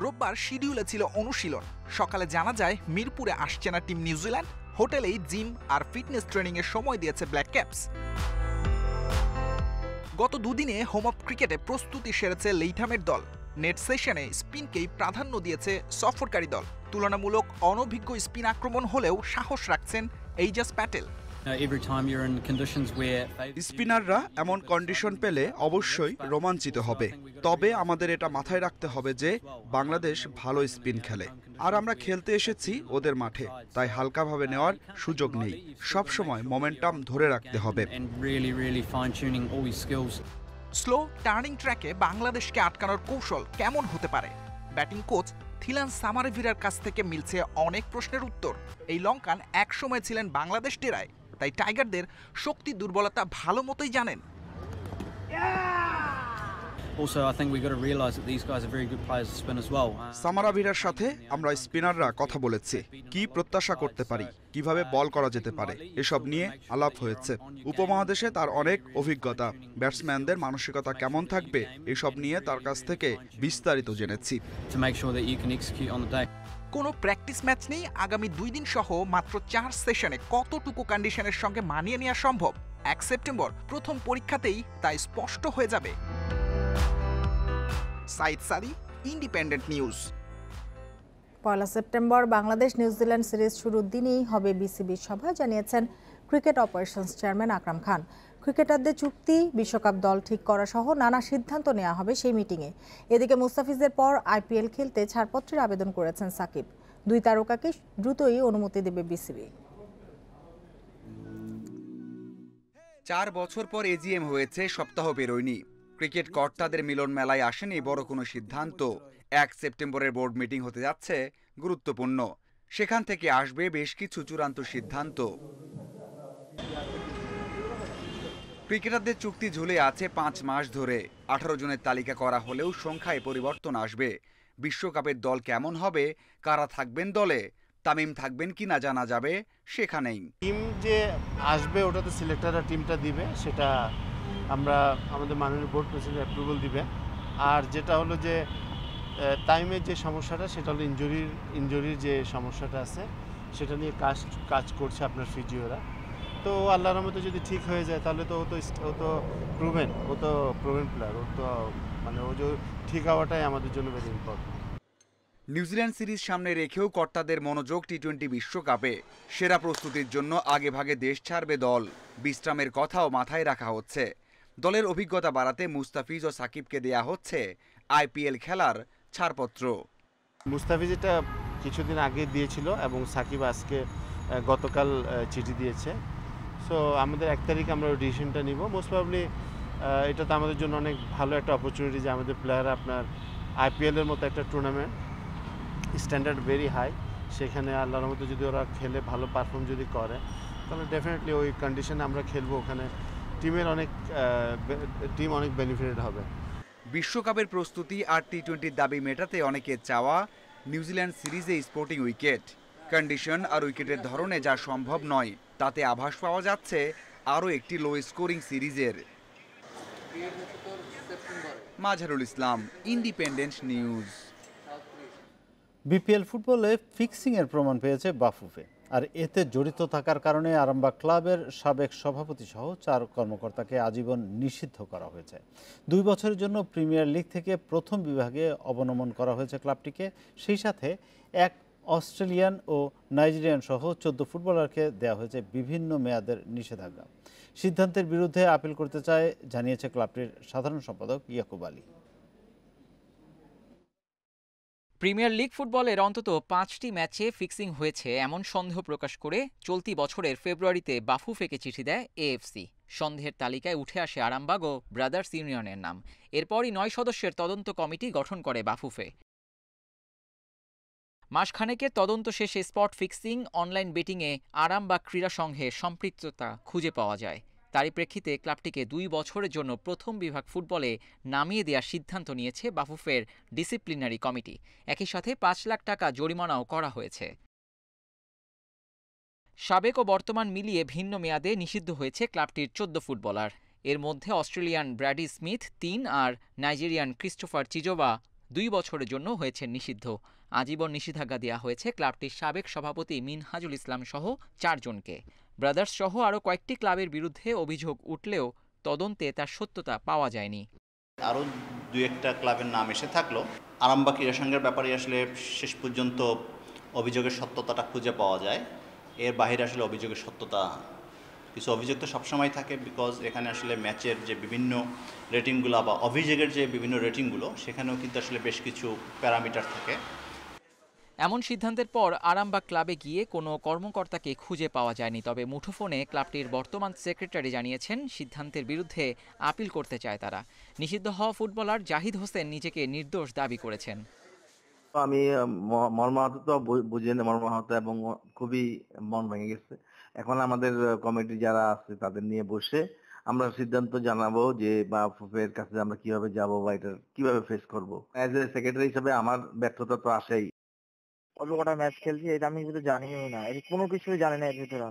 রোববার শিডিউলে ছিল অনুশীলন। সকালে জানা যায় মিরপুরে আসছে না টিম নিউজিল্যান্ড। হোটেলেই জিম আর ফিটনেস ট্রেনিংয়ের সময় দিয়েছে ব্ল্যাক ক্যাপস। গত দুদিনে হোম অফ ক্রিকেটে প্রস্তুতি সেরেছে লেইথামের দল। নেট সেশনে স্পিনকেই প্রাধান্য দিয়েছে সফরকারী দল। তুলনামূলক অনভিজ্ঞ স্পিন আক্রমণ হলেও সাহস রাখছেন এইজাজ প্যাটেল। স্পিনাররা এমন কন্ডিশন পেলে অবশ্যই রোমাঞ্চিত হবে, তবে আমাদের এটা মাথায় রাখতে হবে যে বাংলাদেশ ভালো স্পিন খেলে, আর আমরা খেলতে এসেছি ওদের মাঠে, তাই হালকাভাবে নেওয়ার সুযোগ নেই। সবসময় মোমেন্টাম ধরে রাখতে হবে। স্লো টার্নিং ট্র্যাকে বাংলাদেশকে আটকানোর কৌশল কেমন হতে পারে? ব্যাটিং কোচ থিলান সামারাভিরার কাছ থেকে মিলছে অনেক প্রশ্নের উত্তর। এই লঙ্কান একসময় ছিলেন বাংলাদেশ ডেরায়, তাই টাইগারদের শক্তি দুর্বলতা ভালো মতোই জানেন। সামারাভিরার সাথে আমরা স্পিনাররা কথা বলেছি, কি প্রত্যাশা করতে পারি, কিভাবে বল করা যেতে পারে, এসব নিয়ে আলাপ হয়েছে। উপমহাদেশে তার অনেক অভিজ্ঞতা, ব্যাটসম্যানদের মানসিকতা কেমন থাকবে এসব নিয়ে তার কাছ থেকে বিস্তারিত জেনেছি। কোনো প্র্যাকটিস ম্যাচ নেই আগামী 2 দিন সহ মাত্র 4 সেশনে কতটুকু কন্ডিশনের সঙ্গে মানিয়ে নেওয়া সম্ভব 1 সেপ্টেম্বর প্রথম পরীক্ষাতেই তাই স্পষ্ট হয়ে যাবে। সাইদ সাদি, independent news. 1 September Bangladesh New Zealand series শুরুর দিনেই হবে বিসিবির সভা, জানিয়েছেন cricket operations chairman Akram Khan. ক্রিকেটারদের চুক্তি, বিশ্বকাপ দল ঠিক করা সহ নানা সিদ্ধান্ত নেওয়া হবে সেই মিটিংয়ে। এদিকে মুস্তাফিজের পর আইপিএল খেলতে ছাড়পত্রের আবেদন করেছেন সাকিব। 2 তারকাকে দ্রুতই অনুমতি দেবে বিসিবি। 4 বছর পর এজিএম হয়েছে, সপ্তাহ পেরোয়নি। ক্রিকেট কর্তাদের মিলন মেলায় আসেনি বড় কোনো সিদ্ধান্ত। 1 সেপ্টেম্বরের বোর্ড মিটিং হতে যাচ্ছে গুরুত্বপূর্ণ। সেখান থেকে আসবে বেশ কিছু চূড়ান্ত সিদ্ধান্ত। ক্রিকেটারদের চুক্তি ঝুলে আছে 5 মাস ধরে। 18 জনের তালিকা করা হলেও সংখ্যায় পরিবর্তন আসবে। বিশ্বকাপের দল কেমন হবে, কারা থাকবেন দলে, তামিম থাকবেন কিনা জানা যাবে সেখানেই। টিম যে আসবে ওটা তো সিলেক্টররা টিমটা দিবে, সেটা আমরা আমাদের মাননীয় বোর্ড প্রেসিডেন্ট অ্যাপ্রুভাল দিবে। আর যেটা হলো যে টাইমের যে সমস্যাটা, সেটা হলো ইনজুরির যে সমস্যাটা আছে, সেটা নিয়ে কাজ করছে আপনার ফিজিওরা। তো আল্লাহর রহমতে যদি ঠিক হয়ে যায় তাহলে তো ও তো প্রুভেন প্লেয়ার, ও তো মানে ও যে ঠিক হওয়াটাই আমাদের জন্য ভেরি ইম্পর্টেন্ট। নিউজিল্যান্ড সিরিজ সামনে রেখেও কর্তাদের মনোযোগ টি-20 বিশ্বকাপে। সেরা প্রস্তুতির জন্য আগেভাগে দেশ ছাড়বে দল। বিশ্রামের কথাও মাথায় রাখা হচ্ছে। দলের অভিজ্ঞতা বাড়াতে মুস্তাফিজ ও সাকিবকে দেয়া হচ্ছে IPL খেলার ছাড়পত্র। মুস্তাফিজ এটা কিছুদিন আগে দিয়েছিল এবং সাকিব আজকে গতকাল চিঠি দিয়েছে। সো আমাদের 1 তারিখে আমরা ওই ডিসিশনটা নিব। মোস্ট প্রবাবলি এটা তো আমাদের জন্য অনেক ভালো একটা অপরচুনিটি যে আমাদের প্লেয়াররা আপনার IPL-এর মতো একটা টুর্নামেন্ট, স্ট্যান্ডার্ড ভেরি হাই, সেখানে আল্লাহর মতো যদি ওরা খেলে ভালো পারফর্ম যদি করে তাহলে ডেফিনেটলি ওই কন্ডিশনে আমরা খেলবো। ওখানে টিম অনেক বেনিফিটেড হবে। বিশ্বকাপের প্রস্তুতি আর টি-20 দাবি মেটাতে অনেকের চাওয়া নিউজিল্যান্ড সিরিজে স্পোর্টিং উইকেট। কন্ডিশন আর উইকেটের ধরনে যা সম্ভব নয়, তাতে আভাস পাওয়া যাচ্ছে আরও একটি লো স্কোরিং সিরিজের। Mazharul Islam, independent news. BPL ফুটবলে ফিক্সিংয়ের প্রমাণ পেয়েছে বাফুফে, আর এতে জড়িত থাকার কারণে আরামবাগ ক্লাবের সাবেক সভাপতি সহ 4 কর্মকর্তাকে আজীবন নিষিদ্ধ করা হয়েছে। 2 বছরের জন্য প্রিমিয়ার লিগ থেকে প্রথম বিভাগে অবনমন করা হয়েছে ক্লাবটিকে। সেই সাথে 1 অস্ট্রেলিয়ান ও নাইজেরিয়ান সহ 14 ফুটবলারকে দেওয়া হয়েছে বিভিন্ন মেয়াদের নিষেধাজ্ঞা। সিদ্ধান্তের বিরুদ্ধে আপিল করতে চায় জানিয়েছে ক্লাবটির সাধারণ সম্পাদক ইয়াকুব আলী। প্রিমিয়ার লিগ ফুটবলের অন্তত 5টি ম্যাচে ফিক্সিং হয়েছে এমন সন্দেহ প্রকাশ করে চলতি বছরের ফেব্রুয়ারিতে বাফুফেকে চিঠি দেয় AFC। সন্দেহের তালিকায় উঠে আসে আরামবাগ ও ব্রাদার্স ইউনিয়নের নাম। এরপরই 9 সদস্যের তদন্ত কমিটি গঠন করে বাফুফে। মাসখানেকের তদন্ত শেষে স্পট ফিক্সিং, অনলাইন বেটিংয়ে আরামবাগ ক্রীড়া সংঘের সম্পৃক্ততা খুঁজে পাওয়া যায়। তারই প্রেক্ষিতে ক্লাবটিকে 2 বছরের জন্য প্রথম বিভাগ ফুটবলে নামিয়ে দেওয়ার সিদ্ধান্ত নিয়েছে বাফুফের ডিসিপ্লিনারি কমিটি। একই সাথে 5 লাখ টাকা জরিমানাও করা হয়েছে। সাবেক ও বর্তমান মিলিয়ে ভিন্ন মেয়াদে নিষিদ্ধ হয়েছে ক্লাবটির 14 ফুটবলার। এর মধ্যে অস্ট্রেলিয়ান ব্র্যাডি স্মিথ 3 আর নাইজেরিয়ান ক্রিস্টোফার চিজোবা 2 বছরের জন্য হয়েছেন নিষিদ্ধ। আজীবন নিষেধাজ্ঞা দেওয়া হয়েছে ক্লাবটির সাবেক সভাপতি মিনহাজুল ইসলাম সহ 4 জনকে। ব্রাদার্স সহ আরও কয়েকটি ক্লাবের বিরুদ্ধে অভিযোগ উঠলেও তদন্তে তার সত্যতা পাওয়া যায়নি। আরও 2-1টা ক্লাবের নাম এসে থাকলো। আরামবাগ ক্রীড়া সংঘের ব্যাপারে আসলে শেষ পর্যন্ত অভিযোগের সত্যতাটা খুঁজে পাওয়া যায়। এর বাইরে আসলে অভিযোগের সত্যতা, কিছু অভিযোগ তো সবসময় থাকে, বিকজ এখানে আসলে ম্যাচের যে বিভিন্ন রেটিংগুলো বা অভিযোগের যে বিভিন্ন রেটিংগুলো, সেখানেও কিন্তু আসলে বেশ কিছু প্যারামিটার থাকে। এমন সিদ্ধান্তের পর আরামবাগ ক্লাবে গিয়ে কোনো কর্মকর্তাকে খুঁজে পাওয়া যায়নি। তবে মুঠোফোনে ক্লাবটির বর্তমান সেক্রেটারি জানিয়েছেন সিদ্ধান্তের বিরুদ্ধে আপিল করতে চায় তারা। নিষিদ্ধ হওয়া ফুটবলার জাহিদ হোসেন নিজেকে নির্দোষ দাবি করেছেন। আমি মর্মাহত তো বুঝেন, মর্মাহত এবং খুবই মন ভেঙে গেছে। এখন আমাদের কমিটি যারা আছে তাদের নিয়ে বসে আমরা সিদ্ধান্ত জানাবো যে বাফুফের কাছে আমরা কিভাবে যাব বা এটা কিভাবে ফেস করব। অ্যাজ এ সেক্রেটারি হিসেবে আমার ব্যর্থতা তো আসেই। অল্প কটা ম্যাচ খেলছি, এটা আমি কিন্তু জানিও না, এটা কোনো কিছুই জানি না এর ভিতরে।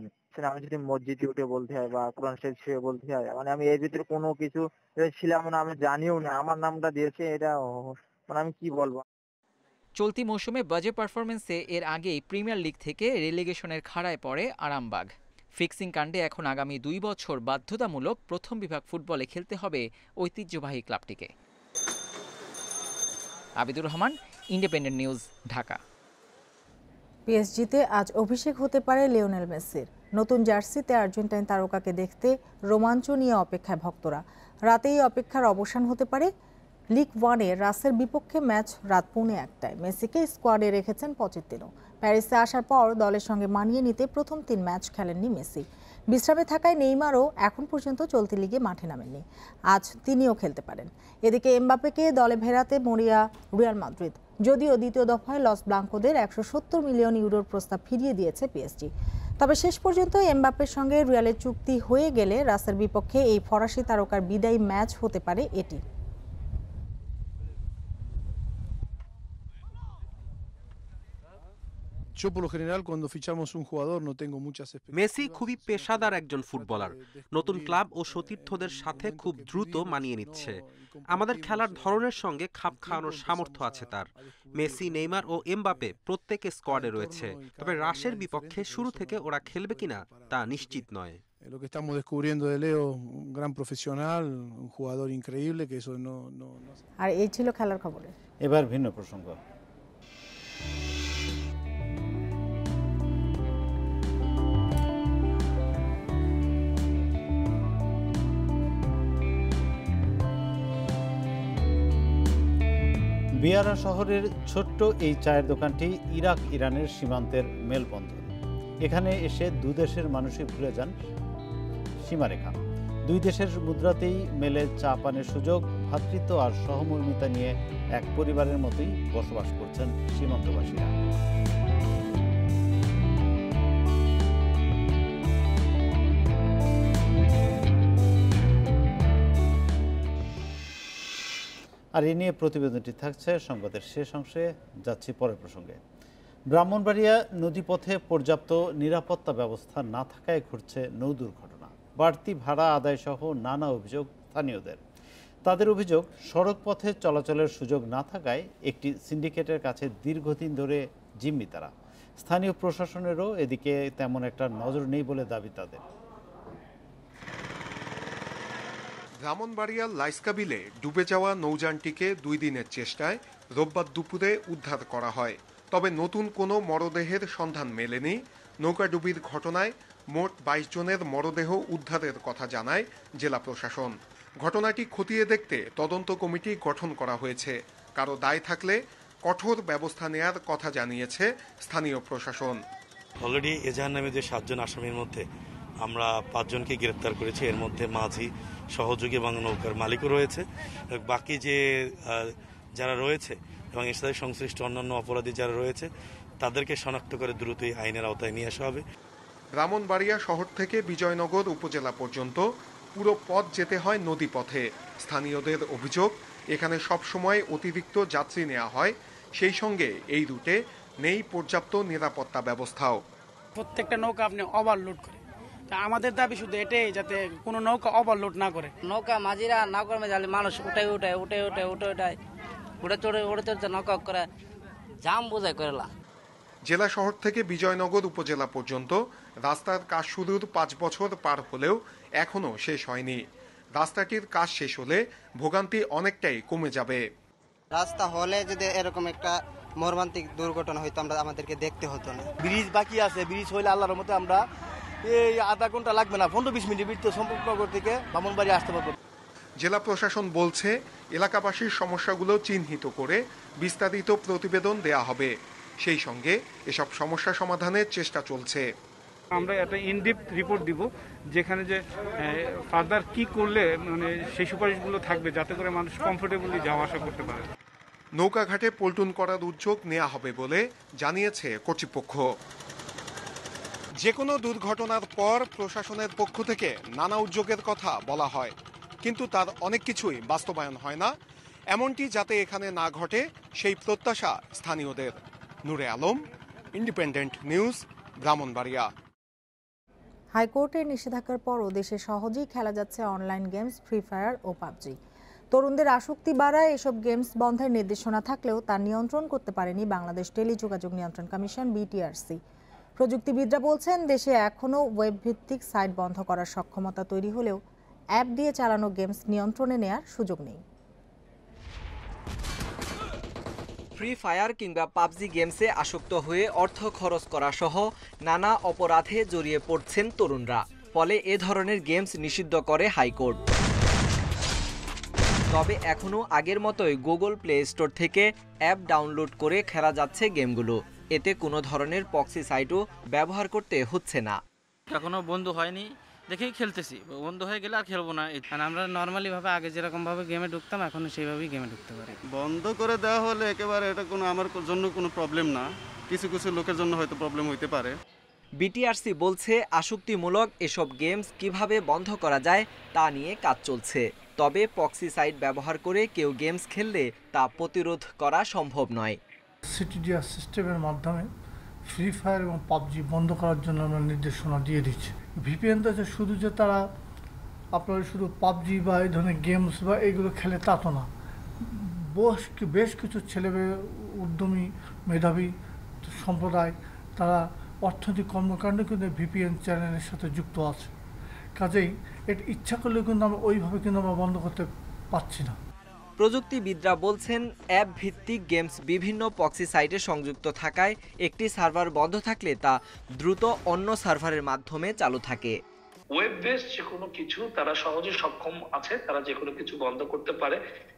আমি যদি মসজিদে উঠে বলতে হয় বা কোরআন শরীফ ছুঁয়ে বলতে হয়, মানে আমি এর ভিতরে কোনো কিছু ছিলাম না, আমি জানিও না। আমার নামটা দিয়েছে, এটা মানে আমি কি বলবো। চলতি মৌসুমে বাজে পারফরমেন্সে এর আগেই প্রিমিয়ার লিগ থেকে রেলিগেশনের খাড়ায় পড়ে আরামবাগ। ফিক্সিং কাণ্ডে এখন আগামী 2 বছর বাধ্যতামূলক প্রথম বিভাগ ফুটবলে খেলতে হবে ঐতিহ্যবাহী ক্লাবটিকে। Abidur Rahman, independent news, Dhaka. পিএসজিতে আজ অভিষেক হতে পারে লিওনেল মেসির। নতুন জার্সিতে আর্জেন্টাইন তারকাকে দেখতে রোমাঞ্চ নিয়ে অপেক্ষায় ভক্তরা। রাতেই অপেক্ষার অবসান হতে পারে। লিগ 1-এ রাসের বিপক্ষে ম্যাচ রাত 1:45টায়। মেসিকে স্কোয়াডে রেখেছেন পচেত্তিনো। প্যারিসে আসার পর দলের সঙ্গে মানিয়ে নিতে প্রথম 3 ম্যাচ খেলেননি মেসি। বিশ্রামে থাকায় নেইমারও এখন পর্যন্ত চলতি লিগে মাঠে নামেননি। আজ তিনিও খেলতে পারেন। এদিকে এমবাপ্পেকে দলে ফেরাতে মরিয়া রিয়াল মাদ্রিদ। যদিও দ্বিতীয় দফায় লস ব্লাঙ্কোদের 170 মিলিয়ন ইউরোর প্রস্তাব ফিরিয়ে দিয়েছে পিএসজি। তবে শেষ পর্যন্ত এমবাপ্পের সঙ্গে রিয়ালের চুক্তি হয়ে গেলে রাসের বিপক্ষে এই ফরাসি তারকার বিদায়ী ম্যাচ হতে পারে এটি। Yo por lo general cuando fichamos un jugador no tengo muchas Messi খুবই পেশাদার একজন ফুটবলার, নতুন ক্লাব ও সতীর্থদের সাথে খুব দ্রুত মানিয়ে নিচ্ছে। আমাদের খেলার ধরনের সঙ্গে খাপ খাওয়ানোর সামর্থ্য আছে তার। মেসি, নেইমার ও এমবাপে প্রত্যেকে স্কোয়াডে রয়েছে, তবে রাশের বিপক্ষে শুরু থেকে ওরা খেলবে কিনা তা নিশ্চিত নয়। Lo que estamos descubriendo de Leo, un gran profesional, un jugador increíble, que eso no. আর এই ছিল খেলার খবরে। এবার ভিন্ন প্রসঙ্গ। বিয়ারা শহরের ছোট্ট এই চায়ের দোকানটি ইরাক ইরানের সীমান্তের মেলবন্ধন। এখানে এসে দু দেশের মানুষই ভুলে যান সীমারেখা। দুই দেশের মুদ্রাতেই মেলে চা পানের সুযোগ। ভ্রাতৃত্ব আর সহমর্মিতা নিয়ে এক পরিবারের মতোই বসবাস করছেন সীমান্তবাসীরা। আর এ নিয়ে প্রতিবেদনটি থাকছে সংবাদের শেষ অংশে। যাচ্ছি পরের প্রসঙ্গে। ব্রাহ্মণবাড়িয়া নদীপথে পর্যাপ্ত নিরাপত্তা ব্যবস্থা না থাকায় ঘটছে নৌ দুর্ঘটনা। বাড়তি ভাড়া আদায় সহ নানা অভিযোগ স্থানীয়দের। তাদের অভিযোগ, সড়ক পথে চলাচলের সুযোগ না থাকায় একটি সিন্ডিকেটের কাছে দীর্ঘদিন ধরে জিম্মি তারা। স্থানীয় প্রশাসনেরও এদিকে তেমন একটা নজর নেই বলে দাবি তাদের। ব্রাহ্মণবাড়িয়ার লাইস্কা বিলে ডুবে যাওয়া নৌযানটিকে 2 দিনের চেষ্টায় রোববার দুপুরে উদ্ধার করা হয়। তবে নতুন কোনো মরদেহের সন্ধান মেলেনি। নৌকাডুবির ঘটনায় মোট 22 জনের মরদেহ উদ্ধারের কথা জানায় জেলা প্রশাসন। ঘটনাটি খতিয়ে দেখতে তদন্ত কমিটি গঠন করা হয়েছে। কারো দায় থাকলে কঠোর ব্যবস্থা নেয়ার কথা জানিয়েছে স্থানীয় প্রশাসন। অলরেডি এজাহার নামে যে 7 জন আসামির মধ্যে আমরা 5 জনকে গ্রেপ্তার করেছি। এর মধ্যে মাঝি, সহযোগী এবং নৌকার মালিকও রয়েছে। বাকি যে যারা রয়েছে এবং এর সাথে সংশ্লিষ্ট অন্যান্য অপরাধী যারা রয়েছে তাদেরকে শনাক্ত করে দ্রুতই আইনের আওতায় নিয়ে আসা হবে। ব্রাহ্মণবাড়িয়া শহর থেকে বিজয়নগর উপজেলা পর্যন্ত পুরো পথ যেতে হয় নদী পথে। স্থানীয়দের অভিযোগ, এখানে সবসময় অতিরিক্ত যাত্রী নেওয়া হয়, সেই সঙ্গে এই রুটে নেই পর্যাপ্ত নিরাপত্তা ব্যবস্থাও। প্রত্যেকটা নৌকা আপনি ওভারলোড করে, তা আমাদের দাবি শুধু এটাই যাতে কোনো নৌকা ওভারলোড না করে। নৌকা মাঝিরা না করবে যালে মানুষ উঠায় চড়ে নৌকা করে জাম বোঝাই করেলা। জেলা শহর থেকে বিজয়নগর উপজেলা পর্যন্ত রাস্তার কাজ শুরুর 5 বছর পার হলেও এখনো শেষ হয়নি। রাস্তাটির কাজ শেষ হলে ভোগান্তি অনেকটাই কমে যাবে। রাস্তা হলে যদি এরকম একটা মর্মান্তিক দুর্ঘটনা হইতো আমাদেরকে দেখতে হতো না। ব্রিজ বাকি আছে, ব্রিজ হইলে আল্লাহর মতে আমরা এই আধা ঘন্টা লাগবে না, 15-20 মিনিটের ভিতরে সম্পর্কনগর থেকে ব্রাহ্মণবাড়ি আসতে পারবো। জেলা প্রশাসন বলছে এলাকাবাসীর সমস্যাগুলো চিহ্নিত করে বিস্তারিত প্রতিবেদন দেয়া হবে। সেই সঙ্গে এসব সমস্যা সমাধানের চেষ্টা চলছে। আমরা একটা ইনডেপথ রিপোর্ট দিব, যেখানে যে ফার্দার কি করলে মানে সেই সুপারিশগুলো থাকবে, যাতে করে মানুষ কমফোর্টেবলি যাওয়া আসা করতে পারে। নৌকাঘাটে পল্টন করার উদ্যোগ নেওয়া হবে বলে জানিয়েছে কর্তৃপক্ষ। যে কোনো দুর্ঘটনার পর প্রশাসনের পক্ষ থেকে নানা উদ্যোগের কথা বলা হয়, কিন্তু তার অনেক কিছুই বাস্তবায়ন হয় না। এমনটি যাতে এখানে না ঘটে সেই প্রত্যাশা স্থানীয়দের। নূরে আলম, ইন্ডিপেন্ডেন্ট নিউজ, ব্রাহ্মণবাড়িয়া। হাইকোর্টের নিষেধাজ্ঞার পরও দেশে সহজেই খেলা যাচ্ছে অনলাইন গেমস ফ্রি ফায়ার ও পাবজি। তরুণদের আসক্তি বাড়ায় এসব গেমস বন্ধের নির্দেশনা থাকলেও তা নিয়ন্ত্রণ করতে পারেনি বাংলাদেশ টেলিযোগাযোগ নিয়ন্ত্রণ কমিশন বিটিআরসি। প্রযুক্তিবিদরা বলছেন, দেশে এখনও ওয়েব ভিত্তিক সাইট বন্ধ করার সক্ষমতা তৈরি হলেও অ্যাপ দিয়ে চালানো গেমস নিয়ন্ত্রণে নেয়ার সুযোগ নেই। ফ্রি ফায়ার কিংবা পাবজি গেমসে আসক্ত হয়ে অর্থ খরচ করা সহ নানা অপরাধে জড়িয়ে পড়ছেন তরুণরা। ফলে এ ধরনের গেমস নিষিদ্ধ করে হাইকোর্ট। তবে এখনও আগের মতোই গুগল প্লে স্টোর থেকে অ্যাপ ডাউনলোড করে খেলা যাচ্ছে গেমগুলো। এতে কোনো ধরনের প্রক্সি সাইটও ব্যবহার করতে হচ্ছে না। এখনো বন্ধ হয়নি দেখেই খেলতেছি, বন্ধ হয়ে গেলে আর খেলবো না। আমরা নর্মালি ভাবে আগে যেরকম ভাবে গেমে ঢুকতাম এখন সেইভাবেই গেমে ঢুকতে পারি। বন্ধ করে দেওয়া হলে একেবারে এটা কোনো আমার জন্য কোনো প্রবলেম না, কিছু কিছু লোকের জন্য হয়তো প্রবলেম হইতে পারে। বিটিআরসি বলছে, আসক্তিমূলক এসব গেমস কিভাবে বন্ধ করা যায় তা নিয়ে কাজ চলছে। তবে প্রক্সি সাইট ব্যবহার করে কেউ গেমস খেললে তা প্রতিরোধ করা সম্ভব নয়। সিটিডিআর সিস্টেমের মাধ্যমে ফ্রি ফায়ার এবং পাবজি বন্ধ করার জন্য আমরা নির্দেশনা দিয়ে দিচ্ছি। ভিপিএন তো শুধু যে তারা আপনার শুধু পাবজি বা এই ধরনের গেমস বা এইগুলো খেলে তা তো না, বেশ কিছু ছেলেমেয়ে উদ্যমী মেধাবী সম্প্রদায় তারা অর্থনৈতিক কর্মকাণ্ড কিন্তু ভিপিএন চ্যানেলের সাথে যুক্ত আছে। কাজেই এটা ইচ্ছা করলে কিন্তু আমরা ওইভাবে কিন্তু আমরা বন্ধ করতে পারছি না। প্রযুক্তিবিদরা বলছেন অ্যাপ ভিত্তিক গেমস বিভিন্ন প্রক্সি সাইটে সংযুক্ত থাকায় একটি সার্ভার বন্ধ থাকলে তা দ্রুত অন্য সার্ভারের মাধ্যমে চালু থাকে। ওয়েব বেসড যে কোনো কিছু তারা সহজে সক্ষম আছে, তারা যে কোনো কিছু বন্ধ করতে পারে,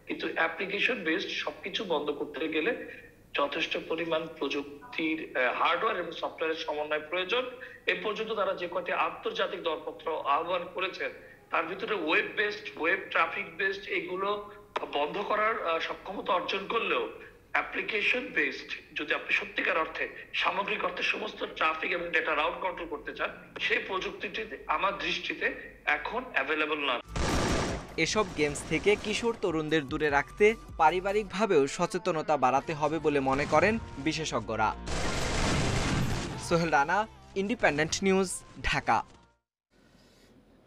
কিন্তু অ্যাপ্লিকেশন বেসড সবকিছু বন্ধ করতে গেলে যথেষ্ট পরিমাণ প্রযুক্তির হার্ডওয়্যার এবং সফটওয়্যারের সমন্বয় প্রয়োজন। এ পর্যন্ত তারা যে কটি আন্তর্জাতিক দরপত্র আহ্বান করেছেন তার ভিতরে web based, web traffic based এগুলো বন্ধ করার সক্ষমতা অর্জন করলেও অ্যাপ্লিকেশন বেসড যদি আপনি সত্যিকার অর্থে সামগ্রিক অর্থে সমস্ত ট্রাফিক এবং ডেটা রাউট কন্ট্রোল করতে চান, সেই প্রযুক্তিটি আমার দৃষ্টিতে এখন অ্যাভেলেবল না। এসব গেমস থেকে কিশোর তরুণদের দূরে রাখতে পারিবারিকভাবেও সচেতনতা বাড়াতে হবে বলে মনে করেন বিশেষজ্ঞরা। Sohel Rana, independent news, Dhaka.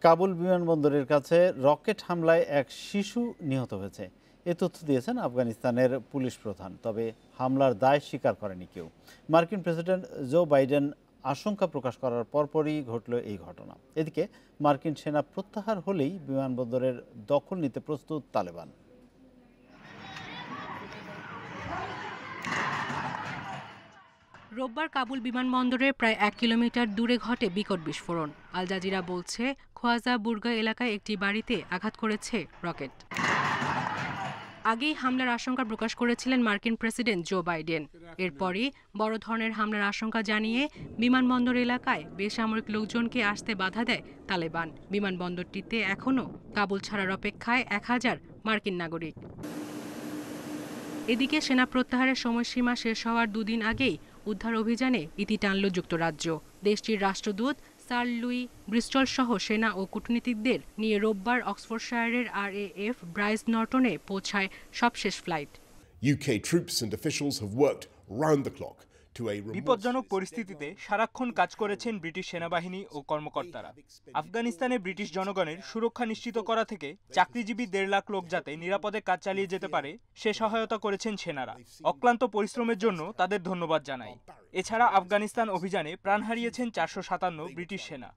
কাবুল বিমানবন্দরের কাছে রকেট হামলায় এক শিশু নিহত হয়েছে, এ তথ্য দিয়েছেন আফগানিস্তানের পুলিশ প্রধান। তবে হামলার দায় স্বীকার করেনি কেউ। মার্কিন প্রেসিডেন্ট জো বাইডেন আশঙ্কা প্রকাশ করার পরপরই ঘটল এই ঘটনা। এদিকে মার্কিন সেনা প্রত্যাহার হলেই বিমানবন্দরের দখল নিতে প্রস্তুত তালেবান। রোববার কাবুল বিমানবন্দরের প্রায় 1 কিলোমিটার দূরে ঘটে বিকট বিস্ফোরণ। আল জাজিরা বলছে, খোয়াজা বুর্গা এলাকায় একটি বাড়িতে আঘাত করেছে রকেট। আগেই হামলার আশঙ্কা প্রকাশ করেছিলেন মার্কিন প্রেসিডেন্ট জো বাইডেন। এরপরই বড় ধরনের হামলার আশঙ্কা জানিয়ে বিমানবন্দর এলাকায় বেসামরিক লোকজনকে আসতে বাধা দেয় তালেবান। বিমানবন্দরটিতে এখনও কাবুল ছাড়ার অপেক্ষায় 1000 মার্কিন নাগরিক। এদিকে সেনা প্রত্যাহারের সময়সীমা শেষ হওয়ার 2 দিন আগেই উদ্ধার অভিযানে ইতি টানল যুক্তরাজ্য। দেশটির রাষ্ট্রদূত স্যার লুই ব্রিস্টল সহ সেনা ও কূটনীতিকদের নিয়ে রোববার অক্সফোর্ডশায়ারের RAF ব্রাইস নর্টনে পৌঁছায় সবশেষ flight. UK troops and officials have worked round the clock. বিপজ্জনক পরিস্থিতিতে সারাক্ষণ কাজ করেছেন ব্রিটিশ সেনাবাহিনী ও কর্মকর্তারা। আফগানিস্তানে ব্রিটিশ জনগণের সুরক্ষা নিশ্চিত করা থেকে চাকরিজীবী 1.5 লাখ লোক যাতে নিরাপদে কাজ চালিয়ে যেতে পারে সে সহায়তা করেছেন সেনারা। অক্লান্ত পরিশ্রমের জন্য তাদের ধন্যবাদ জানাই। এছাড়া আফগানিস্তান অভিযানে প্রাণ হারিয়েছেন 457 ব্রিটিশ সেনা।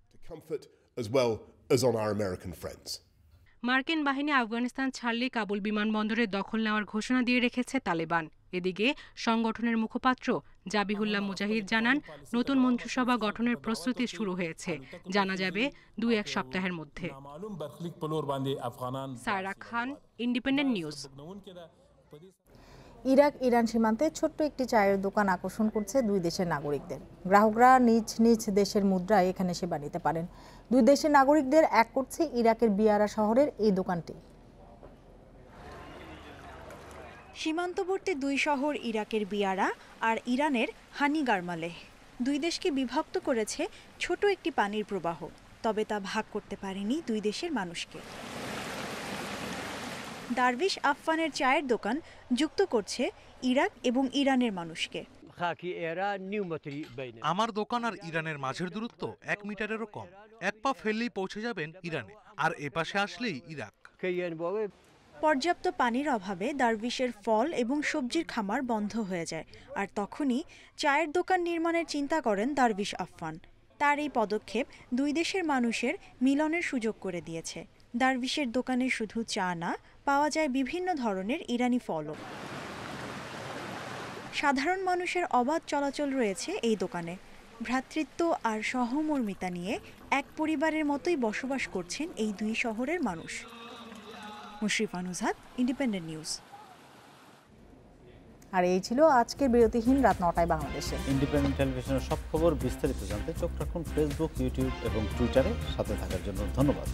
মার্কিন বাহিনী আফগানিস্তান ছাড়লে কাবুল বিমানবন্দরের দখল নেওয়ার ঘোষণা দিয়ে রেখেছে তালেবান। এদিকে সংগঠনের মুখপাত্র জাবিহুল্লাহ মুজাহিদ জানান, নতুন মন্ত্রিসভা গঠনের প্রস্তুতি শুরু হয়েছে, জানা যাবে 2-1 সপ্তাহের মধ্যে। সায়রা খান, ইন্ডিপেন্ডেন্ট নিউজ। ইরাক ইরান সীমান্তে ছোট্ট একটি চায়ের দোকান আকর্ষণ করছে 2 দেশের নাগরিকদের। গ্রাহকরা নিজ নিজ দেশের মুদ্রায় এখানে সেবা নিতে পারেন। 2 দেশের নাগরিকদের এক করছে ইরাকের বিয়ারা শহরের এই দোকানটি। সীমান্তবর্তী 2 শহর ইরাকের বিয়ারা আর ইরানের হানি গারমালেহ 2 দেশকে বিভক্ত করেছে ছোট একটি পানির প্রবাহ। তবে তা ভাগ করতে পারেনি 2 দেশের মানুষকে। দারভিশ আফফানের চায়ের দোকান যুক্ত করছে ইরাক এবং ইরানের মানুষকে। আমার দোকান আর ইরানের মাঝের দূরত্ব 1 মিটারেরও কম। 1 পা ফেললেই পৌঁছে যাবেন ইরানে, আর এপাশে আসলেই ইরাক। পর্যাপ্ত পানির অভাবে দারভিশের ফল এবং সবজির খামার বন্ধ হয়ে যায়, আর তখনই চায়ের দোকান নির্মাণের চিন্তা করেন দারভিশ আফফান। তার এই পদক্ষেপ 2 দেশের মানুষের মিলনের সুযোগ করে দিয়েছে। দারভিশের দোকানে শুধু চা না, পাওয়া যায় বিভিন্ন ধরনের ইরানি ফলও। সাধারণ মানুষের অবাধ চলাচল রয়েছে এই দোকানে। ভ্রাতৃত্ব আর সহমর্মিতা নিয়ে এক পরিবারের মতোই বসবাস করছেন এই 2 শহরের মানুষ। Mushrifa Nuzhat, independent news. আর এই ছিল আজকের বিরতিহীন রাত 9টায় বাংলাদেশে। ইন্ডিপেন্ডেন্ট টেলিভিশনের সব খবর বিস্তারিত জানতে চোখ রাখুন ফেসবুক, ইউটিউব এবং টুইটারে। সাথে থাকার জন্য ধন্যবাদ।